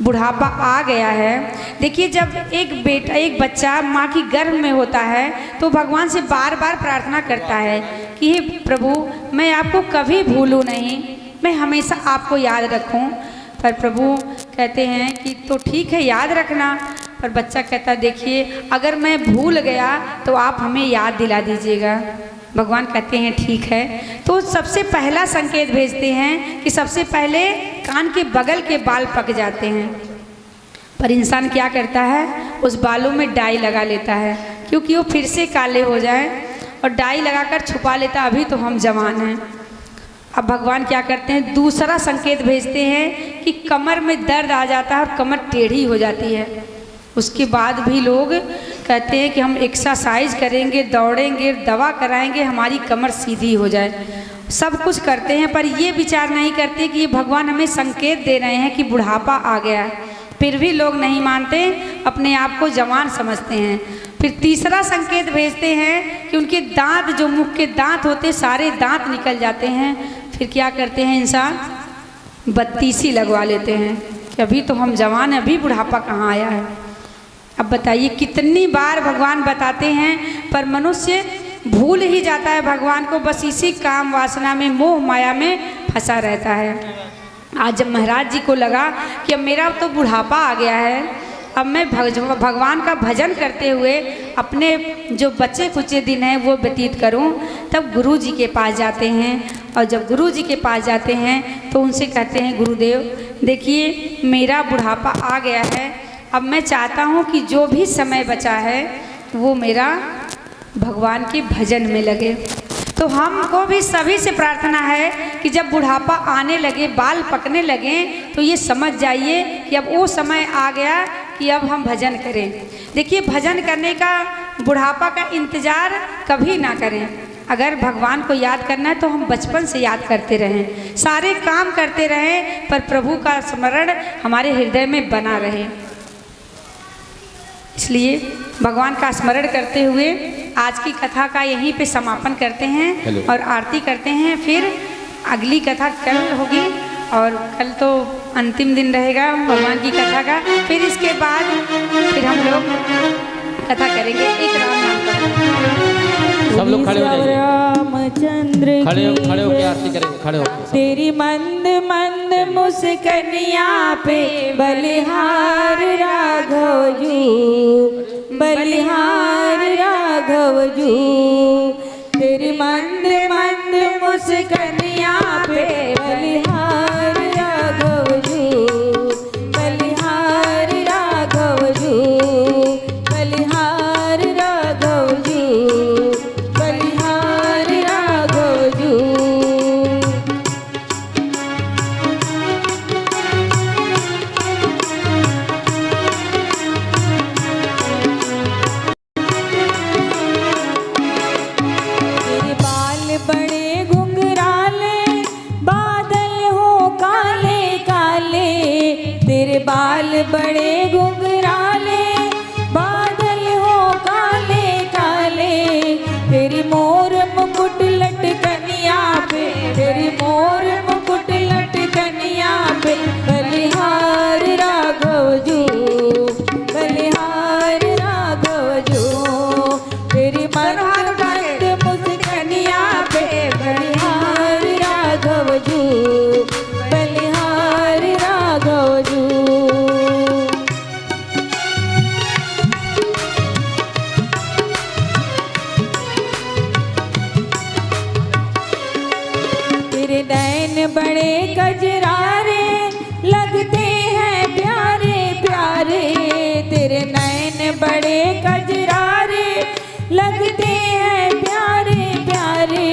बुढ़ापा आ गया है। देखिए जब एक बच्चा माँ की गर्भ में होता है तो भगवान से बार बार प्रार्थना करता है कि हे प्रभु मैं आपको कभी भूलूं नहीं, मैं हमेशा आपको याद रखूं। पर प्रभु कहते हैं कि तो ठीक है याद रखना, पर बच्चा कहता देखिए अगर मैं भूल गया तो आप हमें याद दिला दीजिएगा। भगवान कहते हैं ठीक है। तो सबसे पहला संकेत भेजते हैं कि सबसे पहले कान के बगल के बाल पक जाते हैं। पर इंसान क्या करता है, उस बालों में डाई लगा लेता है क्योंकि वो फिर से काले हो जाए। और डाई लगाकर छुपा लेता, अभी तो हम जवान हैं। अब भगवान क्या करते हैं, दूसरा संकेत भेजते हैं कि कमर में दर्द आ जाता है और कमर टेढ़ी हो जाती है। उसके बाद भी लोग कहते हैं कि हम एक्सरसाइज करेंगे, दौड़ेंगे, दवा कराएंगे, हमारी कमर सीधी हो जाए। सब कुछ करते हैं पर ये विचार नहीं करते कि ये भगवान हमें संकेत दे रहे हैं कि बुढ़ापा आ गया है। फिर भी लोग नहीं मानते, अपने आप को जवान समझते हैं। फिर तीसरा संकेत भेजते हैं कि उनके दांत, जो मुख के दांत होते, सारे दांत निकल जाते हैं। फिर क्या करते हैं इंसान, बत्तीसी लगवा लेते हैं कि अभी तो हम जवान हैं, अभी बुढ़ापा कहाँ आया है। अब बताइए कितनी बार भगवान बताते हैं पर मनुष्य भूल ही जाता है भगवान को, बस इसी काम वासना में, मोह माया में फंसा रहता है। आज जब महाराज जी को लगा कि अब मेरा तो बुढ़ापा आ गया है, अब मैं भगवान का भजन करते हुए अपने जो बचे कुचे दिन हैं वो व्यतीत करूं, तब गुरु जी के पास जाते हैं। और जब गुरु जी के पास जाते हैं तो उनसे कहते हैं, गुरुदेव देखिए मेरा बुढ़ापा आ गया है, अब मैं चाहता हूं कि जो भी समय बचा है वो मेरा भगवान के भजन में लगे। तो हमको भी सभी से प्रार्थना है कि जब बुढ़ापा आने लगे, बाल पकने लगे, तो ये समझ जाइए कि अब वो समय आ गया कि अब हम भजन करें। देखिए भजन करने का, बुढ़ापा का इंतज़ार कभी ना करें। अगर भगवान को याद करना है तो हम बचपन से याद करते रहें, सारे काम करते रहें, पर प्रभु का स्मरण हमारे हृदय में बना रहे। इसलिए भगवान का स्मरण करते हुए आज की कथा का यहीं पे समापन करते हैं और आरती करते हैं। फिर अगली कथा कल होगी और कल तो अंतिम दिन रहेगा भगवान की कथा का। फिर इसके बाद फिर हम लोग कथा करेंगे एक राम नाम का। सब लोग खड़े हो जाइए, रामचंद्र खड़े होकर आरती करेंगे, खड़े हो। तेरी मंद मंद मुस्कनिया पे बलिहार राघव जू, बलिहार राघव जू। तेरी मंद मंद मुस्कनिया पे बलिहार राघव जू, बलिहार राघव जू, बलिहार राघव जू, बलिहार राघव जू। तेरे बाल बड़े घुंघराले, बादल हो काले काले। तेरे बाल बड़े घुंघराले, बादल हो काले काले। तेरी मोर मुकुट लटकनिया पे, तेरी मोर मुकुट लटकनिया पे बलिहार राघव जू, बलिहार राघव जू। तेरी मंद मुस्कनिया पे बलिहार राघव जू, बलिहार राघव जू। तेरे नैन बड़े कजरारे, लगते हैं प्यारे प्यारे। तेरे नैन बड़े कजरारे, लगते हैं प्यारे प्यारे।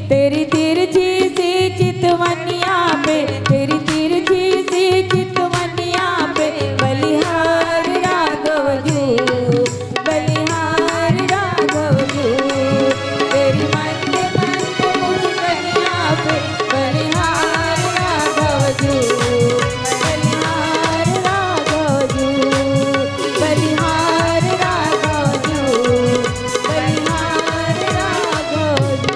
तेरी तिरछी सी चितवनिया पे, तेरी तिरछी सी चितवनिया पे बलिहार राघव जू, बलिहार राघव जू। तेरी मंद मंद मुस्कनिया पे बलिहार राघव जू, बलिहार राघव जू, बलिहार राघव जू, बलिहार राघव जू।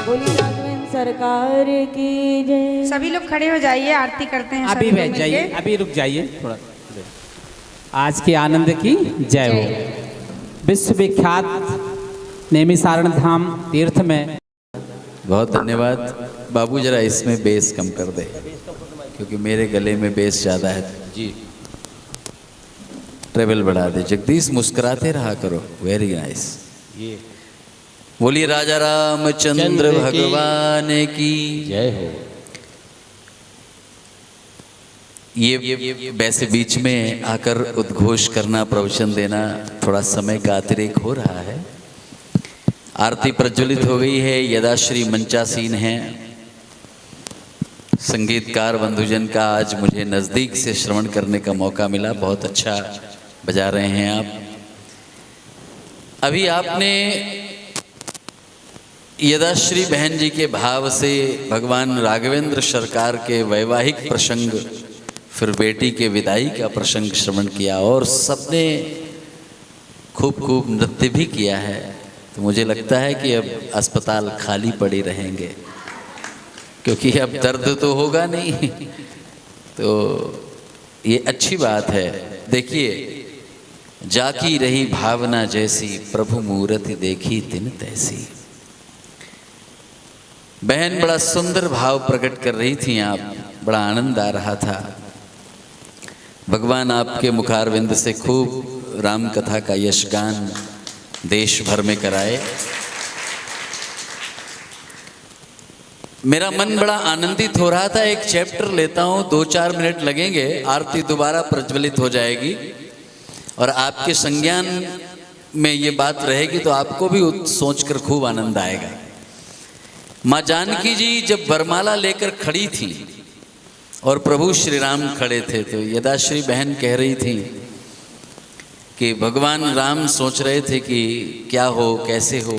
बोली राघवेंद्र सरकार की जय। सभी लोग खड़े हो जाइए, आरती करते हैं अभी सभी बैठ लोग जाइए, मिलके। अभी रुक जाइए थोड़ा। आज के आनंद की जय हो। विश्वविख्यात नेमिसारण धाम तीर्थ में बहुत धन्यवाद बाबू, जरा इसमें बेस कम कर दे क्योंकि मेरे गले में बेस ज़्यादा है जी। ट्रेवल बढ़ा दे। जगदीश मुस्कुराते रहा करो, वेरी नाइस। बोलिए राजा रामचंद्र भगवान की जय हो। ये वैसे बीच में आकर उद्घोष करना, प्रवचन देना, थोड़ा समय का अतिरेक हो रहा है। आरती प्रज्वलित हो गई है। यदाश्री मंचासीन हैं। संगीतकार बंधुजन का आज मुझे नज़दीक से श्रवण करने का मौका मिला। बहुत अच्छा बजा रहे हैं आप। अभी आपने यदाश्री बहन जी के भाव से भगवान राघवेंद्र सरकार के वैवाहिक प्रसंग, फिर बेटी के विदाई का प्रसंग श्रवण किया और सबने खूब खूब नृत्य भी किया है। तो मुझे लगता है कि अब अस्पताल खाली पड़े रहेंगे, क्योंकि अब दर्द तो होगा नहीं। तो ये अच्छी बात है। देखिए, जाकी रही भावना जैसी, प्रभु मूर्ति देखी तिन तैसी। बहन बड़ा सुंदर भाव प्रकट कर रही थी आप, बड़ा आनंद आ रहा था। भगवान आपके मुखारविंद से खूब राम कथा का यशगान देश भर में कराए। मेरा मन बड़ा आनंदित हो रहा था। एक चैप्टर लेता हूँ, 2-4 मिनट लगेंगे, आरती दोबारा प्रज्वलित हो जाएगी और आपके संज्ञान में ये बात रहेगी तो आपको भी सोचकर खूब आनंद आएगा। माँ जानकी जी जब वरमाला लेकर खड़ी थी और प्रभु श्री राम खड़े थे, तो यदाश्री बहन कह रही थी कि भगवान राम सोच रहे थे कि क्या हो, कैसे हो,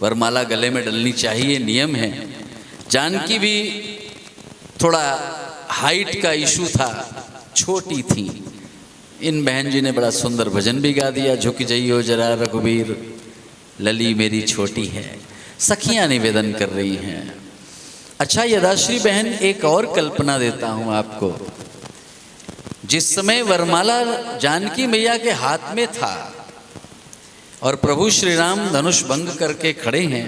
वरमाला गले में डलनी चाहिए, नियम है। जानकी भी थोड़ा हाइट का इशू था, छोटी थी। इन बहन जी ने बड़ा सुंदर भजन भी गा दिया, झुक जइयो जरा रघुवीर, लली मेरी छोटी है। सखियां निवेदन कर रही हैं। अच्छा यदाश्री बहन, एक और कल्पना देता हूं आपको। जिस समय वरमाला जानकी मैया के हाथ में था और प्रभु श्री राम धनुष भंग करके खड़े हैं,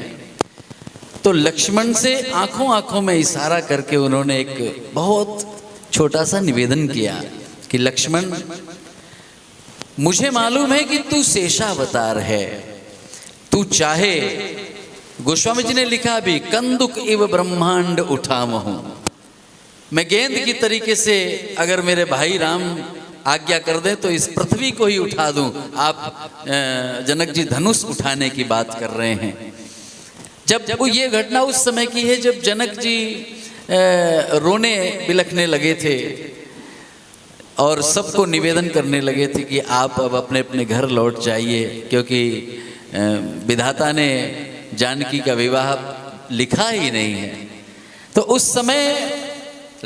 तो लक्ष्मण से आंखों आंखों में इशारा करके उन्होंने एक बहुत छोटा सा निवेदन किया कि लक्ष्मण, मुझे मालूम है कि तू शेषावतार है, तू चाहे, गोस्वामी जी ने लिखा भी, कंदुक इव ब्रह्मांड उठामहूं, मैं गेंद की तरीके से अगर मेरे भाई राम आज्ञा कर दें तो इस पृथ्वी को ही उठा दूं। आप जनक जी धनुष उठाने की बात कर रहे हैं। जब वो ये घटना उस समय की है जब जनक जी रोने बिलखने लगे थे और सबको निवेदन करने लगे थे कि आप अब अपने अपने घर लौट जाइए, क्योंकि विधाता ने जानकी का विवाह लिखा ही नहीं है। तो उस समय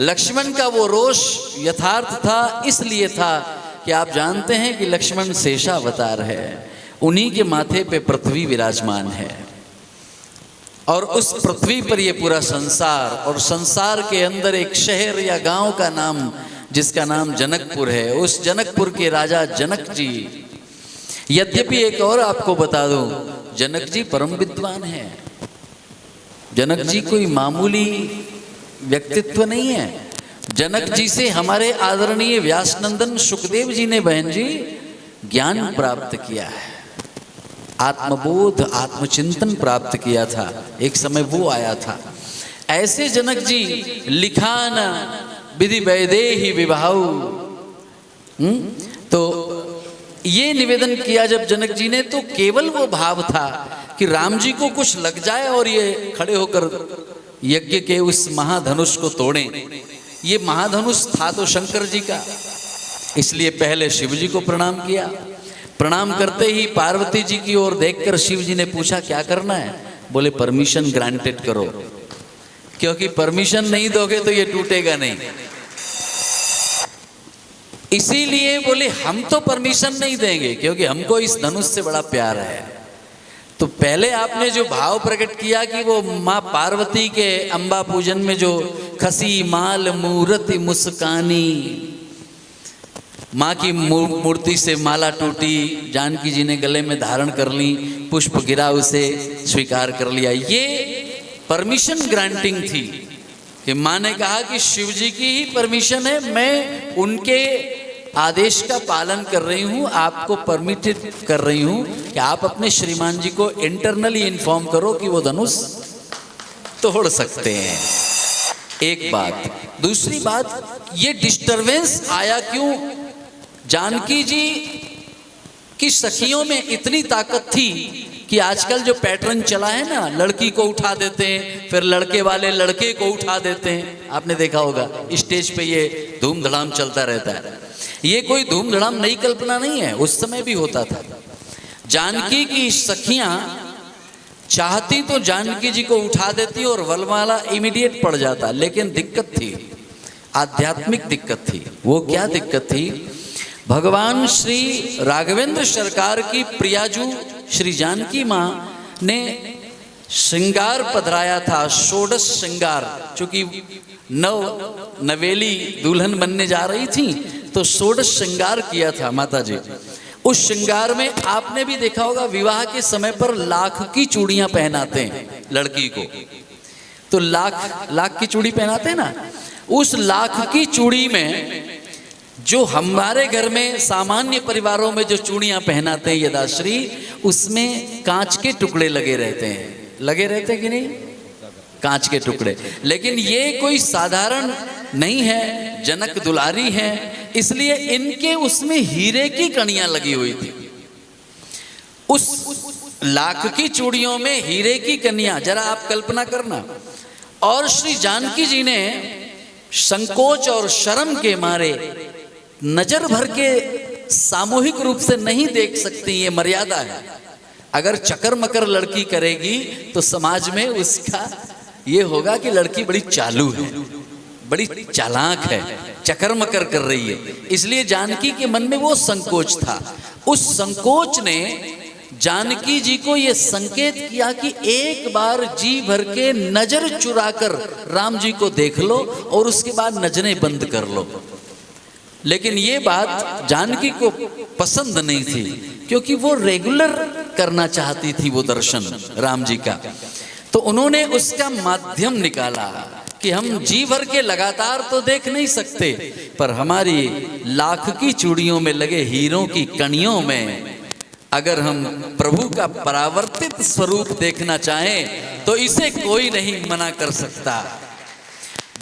लक्ष्मण का वो रोष यथार्थ था, इसलिए था कि आप जानते हैं कि लक्ष्मण शेषावतार है, उन्हीं के माथे पे पृथ्वी विराजमान है और उस पृथ्वी पर ये पूरा संसार, और संसार के अंदर एक शहर या गांव का नाम जिसका नाम जनकपुर है, उस जनकपुर के राजा जनक जी। यद्यपि एक और आपको बता दूं, जनक जी परम विद्वान है। जनक जी कोई मामूली व्यक्तित्व नहीं है। जनक जी से हमारे आदरणीय व्यासनंदन सुखदेव जी ने बहन जी ज्ञान प्राप्त किया है, आत्मबोध, आत्मचिंतन प्राप्त किया था। एक समय वो आया था। ऐसे जनक जी लिखान विधि वैदेही विभाऊ। तो ये निवेदन किया जब जनक जी ने, तो केवल वो भाव था कि राम जी को कुछ लग जाए और ये खड़े होकर यज्ञ के उस महाधनुष को तोड़ें। ये महाधनुष था तो शंकर जी का, इसलिए पहले शिव जी को प्रणाम किया। प्रणाम करते ही पार्वती जी की ओर देखकर शिव जी ने पूछा क्या करना है? बोले परमिशन ग्रांटेड करो, क्योंकि परमिशन नहीं दोगे तो ये टूटेगा नहीं। इसीलिए बोले हम तो परमिशन नहीं देंगे, क्योंकि हमको इस धनुष से बड़ा प्यार है। तो पहले आपने जो भाव प्रकट किया कि वो माँ पार्वती के अंबा पूजन में जो खसी माल मूर्ति मुस्कानी, माँ की मूर्ति से माला टूटी, जानकी जी ने गले में धारण कर ली, पुष्प गिरा, उसे स्वीकार कर लिया। ये परमिशन ग्रांटिंग थी कि माँ ने कहा कि शिव जी की ही परमिशन है, मैं उनके आदेश का पालन कर रही हूँ, आपको परमिटेड कर रही हूँ कि आप अपने श्रीमान जी को इंटरनली इन्फॉर्म करो कि वो धनुष तोड़ सकते हैं। एक बात। दूसरी बात, ये डिस्टरबेंस आया क्यों? जानकी जी की सखियों में इतनी ताकत थी कि आजकल जो पैटर्न चला है ना, लड़की को उठा देते हैं, फिर लड़के वाले लड़के को उठा देते हैं, आपने देखा होगा स्टेज पे ये धूम धड़ाम चलता रहता है। ये कोई धूम धड़ाम नई कल्पना नहीं है, उस समय भी होता था। जानकी की सखियां चाहती तो जानकी जी को उठा देती और वरमाला इमीडिएट पड़ जाता, लेकिन दिक्कत थी, आध्यात्मिक दिक्कत थी। वो क्या दिक्कत थी? भगवान श्री राघवेंद्र सरकार की प्रियाजू श्री जानकी माँ ने श्रृंगार पधराया था, षोडश श्रृंगार। चूंकि नवेली दुल्हन बनने जा रही थी तो षोडश श्रृंगार किया था माता जी। उस श्रृंगार में आपने भी देखा होगा, विवाह के समय पर लाख की चूड़ियां पहनाते हैं लड़की को, तो लाख की चूड़ी पहनाते हैं ना। उस लाख की चूड़ी में जो हमारे घर में सामान्य परिवारों में जो चूड़ियां पहनाते हैं यदाश्री, उसमें कांच के टुकड़े लगे रहते हैं कि नहीं? कांच के टुकड़े। लेकिन ये कोई साधारण नहीं है, जनक दुलारी है, इसलिए इनके उसमें हीरे की कणियां लगी हुई थी। उस लाख की चूड़ियों में हीरे की कणियां, जरा आप कल्पना करना। और श्री जानकी जी ने संकोच और शर्म के मारे नजर भर के सामूहिक रूप से नहीं देख सकती, ये मर्यादा है। अगर चकर मकर लड़की करेगी तो समाज में उसका ये होगा कि लड़की बड़ी चालू है, बड़ी चालाक है, चकर मकर कर रही है। इसलिए जानकी के मन में वो संकोच था। उस संकोच ने जानकी जी को ये संकेत किया कि एक बार जी भर के नजर चुराकर राम जी को देख लो और उसके बाद नजरें बंद कर लो। लेकिन ये बात जानकी को पसंद नहीं थी, क्योंकि वो रेगुलर करना चाहती थी वो दर्शन राम जी का। तो उन्होंने उसका माध्यम निकाला कि हम जी भर के लगातार तो देख नहीं सकते, पर हमारी लाख की चूड़ियों में लगे हीरों की कणियों में अगर हम प्रभु का परावर्तित स्वरूप देखना चाहें तो इसे कोई नहीं मना कर सकता।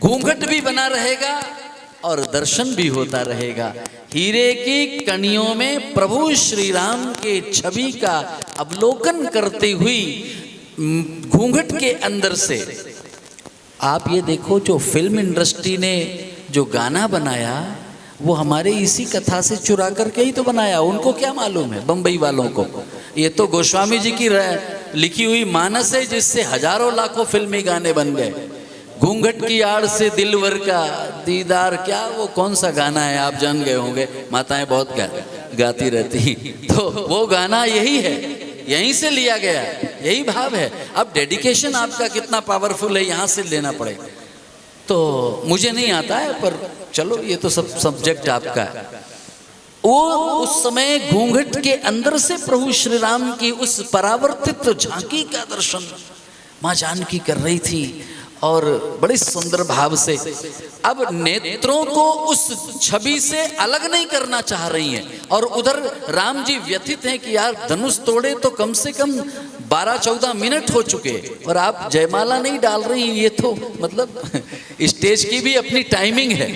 घूंघट भी बना रहेगा और दर्शन भी होता रहेगा। हीरे की कणियों में प्रभु श्री राम के छवि का अवलोकन करती हुई घूंघट के अंदर से आप ये देखो, जो फिल्म इंडस्ट्री ने जो गाना बनाया वो हमारे इसी कथा से चुरा करके ही तो बनाया। उनको क्या मालूम है बम्बई वालों को? ये तो गोस्वामी जी की लिखी हुई मानस है, जिससे हजारों लाखों फिल्मी गाने बन गए। घूंघट की आड़ से दिलवर का दीदार, क्या वो कौन सा गाना है, आप जान गए होंगे, माताएं बहुत गाती रहती। तो वो गाना यही है, यहीं से लिया गया, यही भाव है। अब डेडिकेशन आपका कितना पावरफुल है यहाँ से लेना पड़ेगा। तो मुझे नहीं आता है, पर चलो ये तो सब सब्जेक्ट आपका है। वो उस समय घूंघट के अंदर से प्रभु श्री राम की उस परावर्तित झांकी का दर्शन माँ जानकी कर रही थी और बड़े सुंदर भाव से। अब नेत्रों को उस छवि से अलग नहीं करना चाह रही हैं, और उधर राम जी व्यथित हैं कि यार धनुष तोड़े तो कम से कम 12-14 मिनट हो चुके और आप जयमाला नहीं डाल रही। ये तो मतलब स्टेज की भी अपनी टाइमिंग है,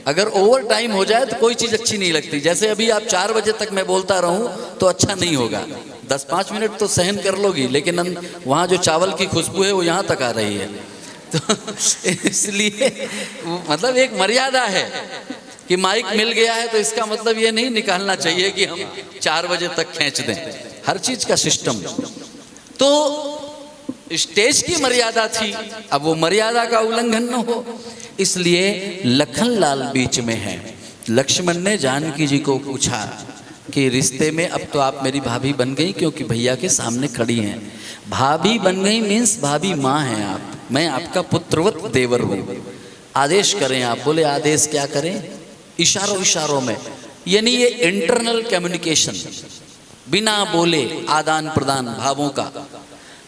अगर ओवर टाइम हो जाए तो कोई चीज़ अच्छी नहीं लगती। जैसे अभी आप 4 बजे तक मैं बोलता रहूं तो अच्छा नहीं होगा, 10-5 मिनट तो सहन कर लोगी, लेकिन वहाँ जो चावल की खुशबू है वो यहाँ तक आ रही है। तो इसलिए मतलब एक मर्यादा है कि माइक मिल गया है तो इसका मतलब ये नहीं निकालना चाहिए कि हम 4 बजे तक खींच दें, हर चीज का सिस्टम। तो स्टेज की मर्यादा थी, अब वो मर्यादा का उल्लंघन न हो, इसलिए लखन लाल बीच में है। लक्ष्मण ने जानकी जी को पूछा कि रिश्ते में अब तो आप मेरी भाभी बन गई, क्योंकि भैया के सामने खड़ी हैं। भाभी बन गई मीन्स भाभी माँ हैं आप, मैं आपका पुत्रवत देवर हूँ, आदेश करें आप। बोले आदेश क्या करें? इशारों में, यानी ये इंटरनल कम्युनिकेशन, बिना बोले आदान प्रदान भावों का।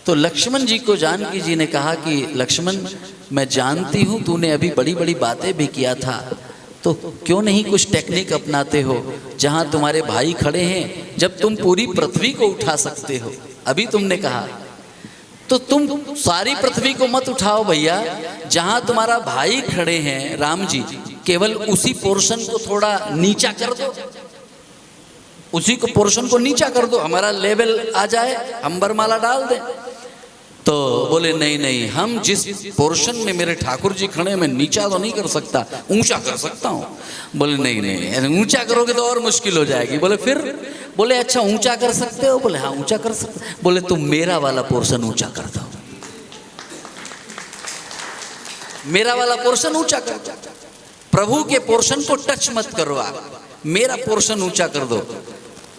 तो लक्ष्मण जी को जानकी जी ने कहा कि लक्ष्मण, मैं जानती हूँ तूने अभी बड़ी बड़ी बातें भी किया था, तो क्यों नहीं कुछ टेक्निक अपनाते हो? जहाँ तुम्हारे भाई खड़े हैं, जब तुम पूरी पृथ्वी को उठा सकते हो, अभी तुमने कहा, तो तुम सारी पृथ्वी को मत उठाओ भैया, जहां तुम्हारा भाई खड़े हैं राम जी, केवल उसी पोर्शन को थोड़ा नीचा कर दो, उसी को पोर्शन को नीचा कर दो, हमारा लेवल आ जाए, हम वरमाला डाल दें। तो बोले नहीं नहीं, हम जिस पोर्शन में मेरे ठाकुर जी खड़े, मैं नीचा तो नहीं कर सकता, ऊंचा कर सकता हूँ। बोले नहीं नहीं, ऊंचा करोगे तो और मुश्किल हो जाएगी। बोले फिर? बोले अच्छा ऊंचा कर सकते हो? बोले हाँ ऊंचा कर सकते। बोले तुम मेरा वाला पोर्शन ऊंचा कर दो, मेरा वाला पोर्शन ऊंचा कर दो। प्रभु के पोर्शन को टच मत करो, आप मेरा पोर्शन ऊंचा कर दो।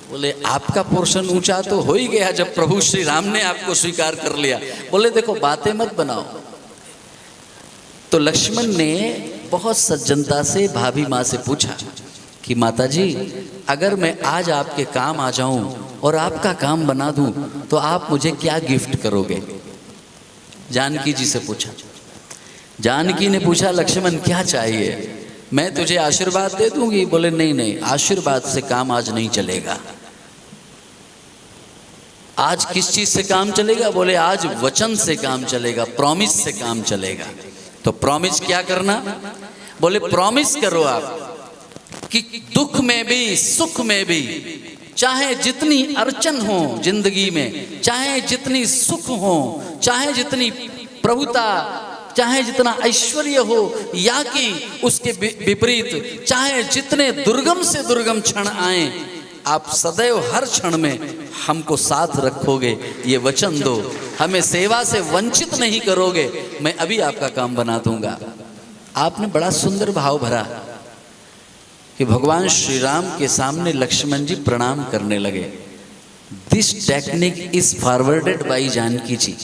बोले आपका पोर्शन ऊंचा तो हो ही गया जब प्रभु श्री राम ने आपको स्वीकार कर लिया। बोले देखो बातें मत बनाओ। तो लक्ष्मण ने बहुत सज्जनता से भाभी माँ से पूछा कि माता जी, अगर मैं आज आपके काम आ जाऊं और आपका काम बना दूं तो आप मुझे क्या गिफ्ट करोगे? जानकी जी से पूछा। जानकी ने पूछा लक्ष्मण क्या चाहिए? मैं तुझे आशीर्वाद दे दूंगी। बोले नहीं नहीं, आशीर्वाद से काम आज नहीं चलेगा। आज किस चीज से काम चलेगा? बोले आज वचन से काम चलेगा, प्रॉमिस से काम चलेगा। तो प्रॉमिस क्या करना? बोले प्रॉमिस करो आप कि दुख में भी सुख में भी, चाहे जितनी अड़चन हो जिंदगी में, चाहे जितनी सुख हो, चाहे जितनी प्रभुता, चाहे जितना ऐश्वर्य हो, या कि उसके विपरीत चाहे जितने दुर्गम से दुर्गम क्षण आए, आप सदैव हर क्षण में हमको साथ रखोगे, ये वचन दो। हमें सेवा से वंचित नहीं करोगे, मैं अभी आपका काम बना दूंगा। आपने बड़ा सुंदर भाव भरा कि भगवान श्री राम के सामने लक्ष्मण जी प्रणाम करने लगे। This technique is forwarded by Janaki ji.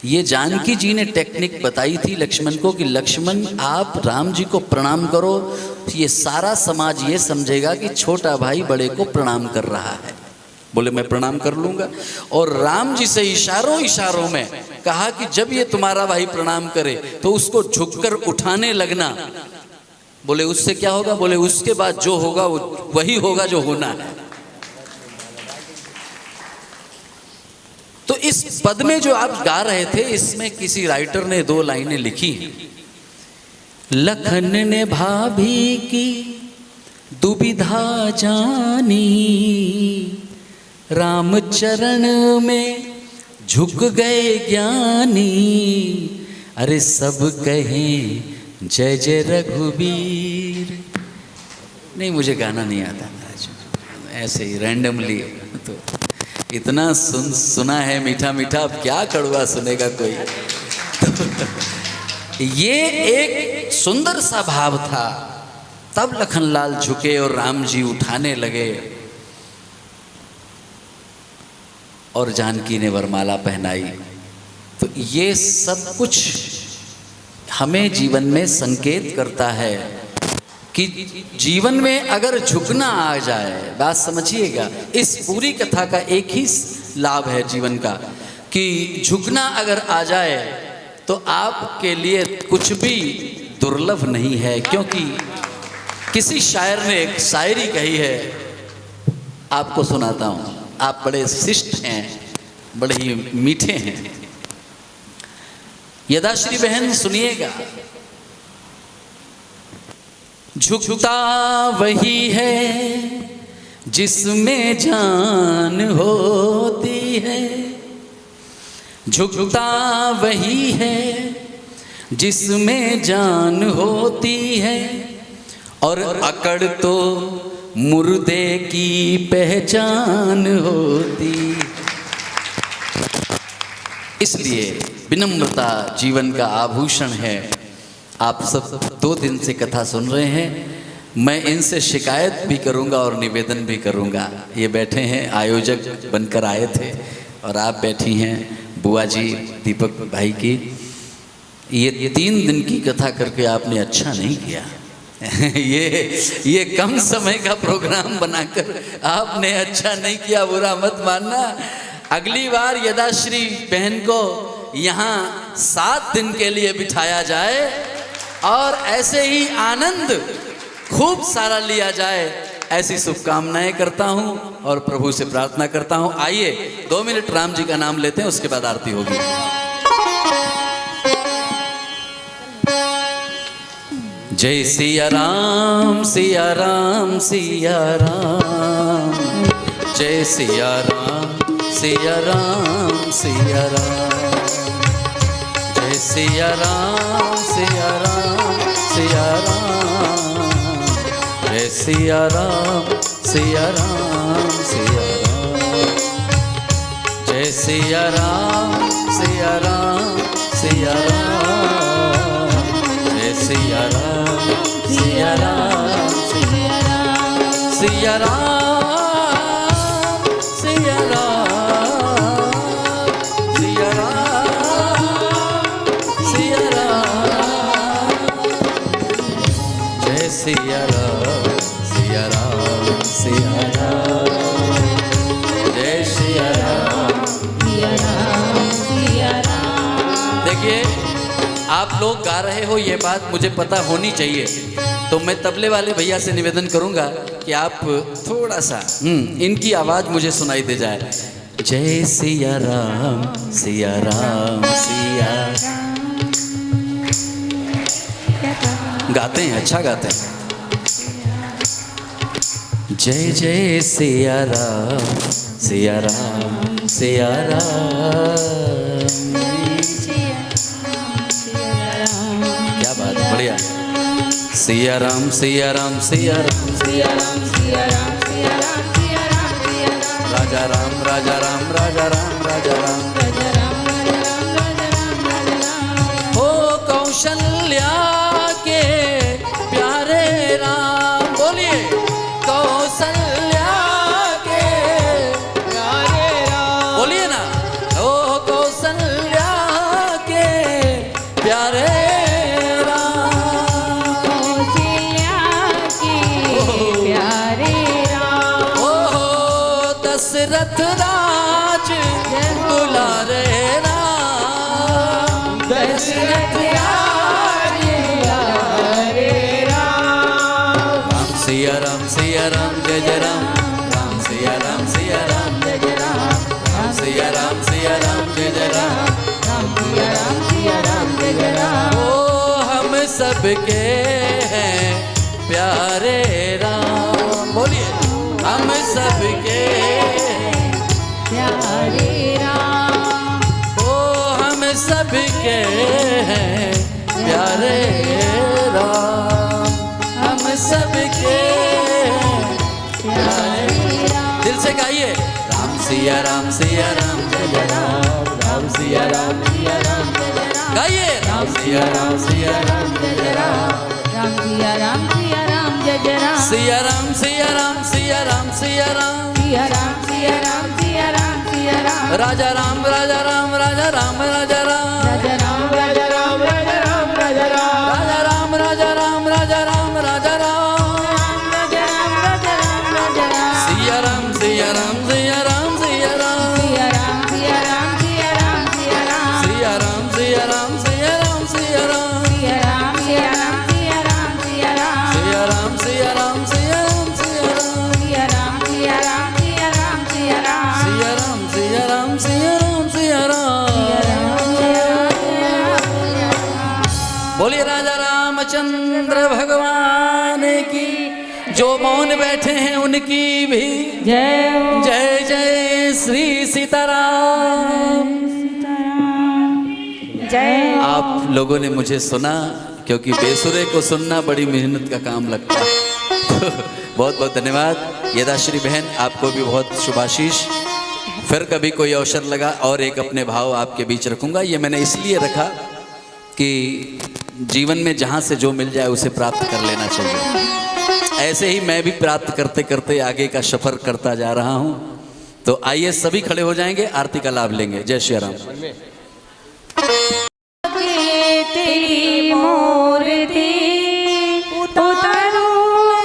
ये जानकी जी ने टेक्निक बताई थी लक्ष्मण को कि लक्ष्मण आप राम जी को प्रणाम करो, ये सारा समाज ये समझेगा कि छोटा भाई बड़े को प्रणाम कर रहा है। बोले मैं प्रणाम कर लूंगा। और राम जी से इशारों इशारों में कहा कि जब ये तुम्हारा भाई प्रणाम करे तो उसको झुककर उठाने लगना। बोले उससे क्या होगा? बोले उसके बाद जो होगा वो वही होगा जो होना है। तो इस पद में जो आप गा रहे थे, इसमें किसी राइटर ने 2 लाइनें लिखी हैं। लखन ने भाभी की दुविधा जानी, राम चरण में झुक गए ज्ञानी। अरे सब कहें जय जय रघुवीर। नहीं मुझे गाना नहीं आता महाराज, ऐसे ही रैंडमली। तो इतना सुना है मीठा मीठा, अब क्या कड़वा सुनेगा कोई। तो ये एक सुंदर सा भाव था। तब लखनलाल झुके और राम जी उठाने लगे और जानकी ने वरमाला पहनाई। तो ये सब कुछ हमें जीवन में संकेत करता है कि जीवन में अगर झुकना आ जाए, बात समझिएगा, इस पूरी कथा का एक ही लाभ है जीवन का कि झुकना अगर आ जाए तो आपके लिए कुछ भी दुर्लभ नहीं है। क्योंकि किसी शायर ने एक शायरी कही है, आपको सुनाता हूँ। आप बड़े शिष्ट हैं, बड़े ही मीठे हैं। यदाश्री बहन सुनिएगा। झुकता वही है जिसमें जान होती है, झुकता वही है जिसमें जान होती है, और अकड़ तो मुर्दे की पहचान होती। इसलिए विनम्रता जीवन का आभूषण है। आप सब 2 दिन से कथा सुन रहे हैं, मैं इनसे शिकायत भी करूंगा और निवेदन भी करूंगा। ये बैठे हैं, आयोजक बनकर आए थे, और आप बैठी हैं बुआ जी दीपक भाई की। ये 3 दिन की कथा करके आपने अच्छा नहीं किया। ये कम समय का प्रोग्राम बनाकर आपने अच्छा नहीं किया, बुरा मत मानना। अगली बार यदाश्री बहन को यहाँ 7 दिन के लिए बिठाया जाए और ऐसे ही आनंद खूब सारा लिया जाए, ऐसी शुभकामनाएं करता हूँ और प्रभु से प्रार्थना करता हूँ। आइए 2 मिनट राम जी का नाम लेते हैं, उसके बाद आरती होगी। जय सिया राम सिया राम सिया राम। जय सिया राम सिया राम सिया राम। जय सिया राम सिया राम सिया राम। जय सिया राम सिया राम सिया राम। जय सिया राम सिया राम सिया राम। जय सिया राम सिया राम सिया राम। सिया राम सिया राम सिया राम सिया राम। जय सिया राम सिया राम सिया राम। जय सिया राम सिया राम सिया राम। देखिए आप लोग गा रहे हो, ये बात मुझे पता होनी चाहिए, तो मैं तबले वाले भैया से निवेदन करूंगा कि आप थोड़ा सा इनकी आवाज मुझे सुनाई दे जाए। जय सिया राम सिया राम सिया। गाते हैं, अच्छा गाते हैं। जय जय सिया राम सिया राम सिया राम। क्या बात है, बढ़िया। सिया राम सिया राम सिया राम सिया राम सिया राम सिया राम सिया राम सिया राम। राजा राम राजा राम राजा राम राजा राम राजा राम राजा राम राजा राम राजा राम। हो कौशल्या के प्यारे राम, बोलिए कौशल्या के प्यारे राम, बोलिए ना। हो कौशल्या के प्यारे दशरथ राज दुलारे राम। दशरथ राज दुलारे राम। राम सिया राम जय जय राम। राम सिया राम जय जय राम। राम सिया राम जय जय राम। राम सिया राम जय जय राम। ओ हम सबके हैं प्यारे राम, बोलिए हम सबके प्यारे राम। ओ हम सबके हैं प्यारे राम। हम सबके प्यारे राम। दिल से गाइए। राम सिया राम जय जय राम। राम सिया राम जय जय राम। गाइए। राम सिया राम जय जय राम। राम सिया राम जय जय राम। सिया राम सिया राम सिया राम सिया राम सिया राम सिया राम सिया राम सिया राम। राजा राम राजा राम राजा राम राजा राम राजा राम राजा राम राजा राम राजा राम। राजा राम राजा राम राजा राम राजा राम राजा राम राजा राम राजा राम। सिया राम सिया राम सिया राम सिया राम सिया राम सिया राम सिया राम सिया राम। सिया राम सिया राम सिया राम सिया राम सिया राम सिया राम सिया राम सिया राम। सिया राम सिया राम सिया राम सिया राम सिया राम सिया राम सिया राम सिया राम। सिया राम सिया राम सिया राम सिया राम। बोलिए राजा रामचंद्र भगवान की। जो मौन बैठे हैं उनकी भी जय जय जय श्री सीताराम। जय। आप लोगों ने मुझे सुना, क्योंकि बेसुरे को सुनना बड़ी मेहनत का काम लगता है। तो बहुत बहुत धन्यवाद। यदाश्री बहन, आपको भी बहुत शुभाशीष। फिर कभी कोई अवसर लगा और एक अपने भाव आपके बीच रखूंगा। ये मैंने इसलिए रखा कि जीवन में जहाँ से जो मिल जाए उसे प्राप्त कर लेना चाहिए। ऐसे ही मैं भी प्राप्त करते करते आगे का सफर करता जा रहा हूँ। तो आइए सभी खड़े हो जाएंगे, आरती का लाभ लेंगे। जय श्री राम। तेरी मूर्ति उतारूं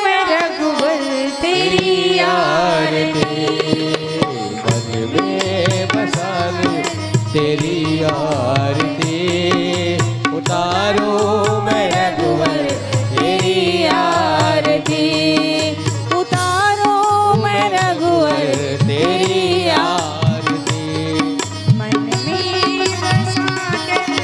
मैं रघुवर तेरी आरती। मन में बसा लूं तेरी आरती। उतारो मैं रघुवर तेरी आरती। उतारो मैं रघुवर तेरी आरती। मन में बसा के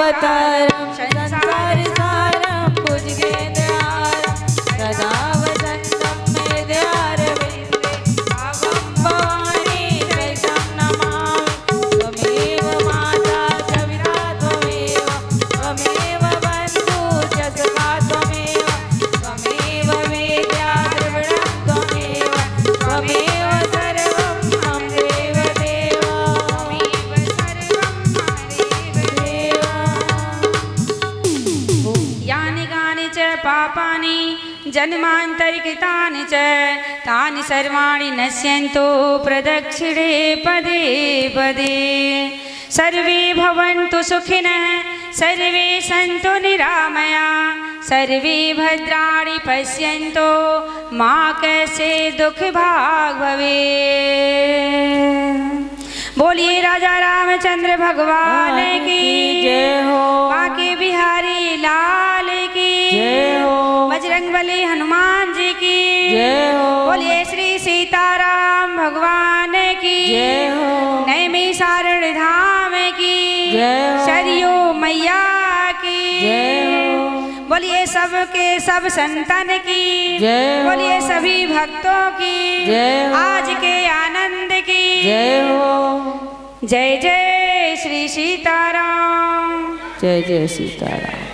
दातारं संसार सारं भुजगेन्द्रहारं सदा वसन्तं मेद्यारविन्दे भावं भवानी सहितं नमामि त्वमेव माता सविता त्वमेव त्वमेव बन्धु च सखा त्वमेव त्वमेव वेद्या द्रविणं त्वमेव त्वमेव सर्वं मम देव देव त्वमेव सर्वं मम देव यानि कानि च पापानि जन्मान्तरिकृतानि च तानि सर्वाणि नश्यन्तो प्रदक्षिणे पदे पदे सर्वे भवन्तु सुखिनः सर्वे सन्तु निरामया सर्वे भद्राणि पश्यन्तु मा कश्चित् दुःख भाग् भवेत्। बोलिए राजा रामचंद्र भगवान की जय हो बांके बिहारी लाल की जय हो बजरंगबली हनुमान जी की जय हो बोलिए श्री सीताराम भगवान की जय हो नैमिषारण्य धाम की जय हो सरयू मैया की जय हो बोलिए सबके सब संतन की जय हो बोलिए सभी भक्तों की जय हो आज के आनंद की जय हो जय जय श्री सीताराम। जय जय सीताराम।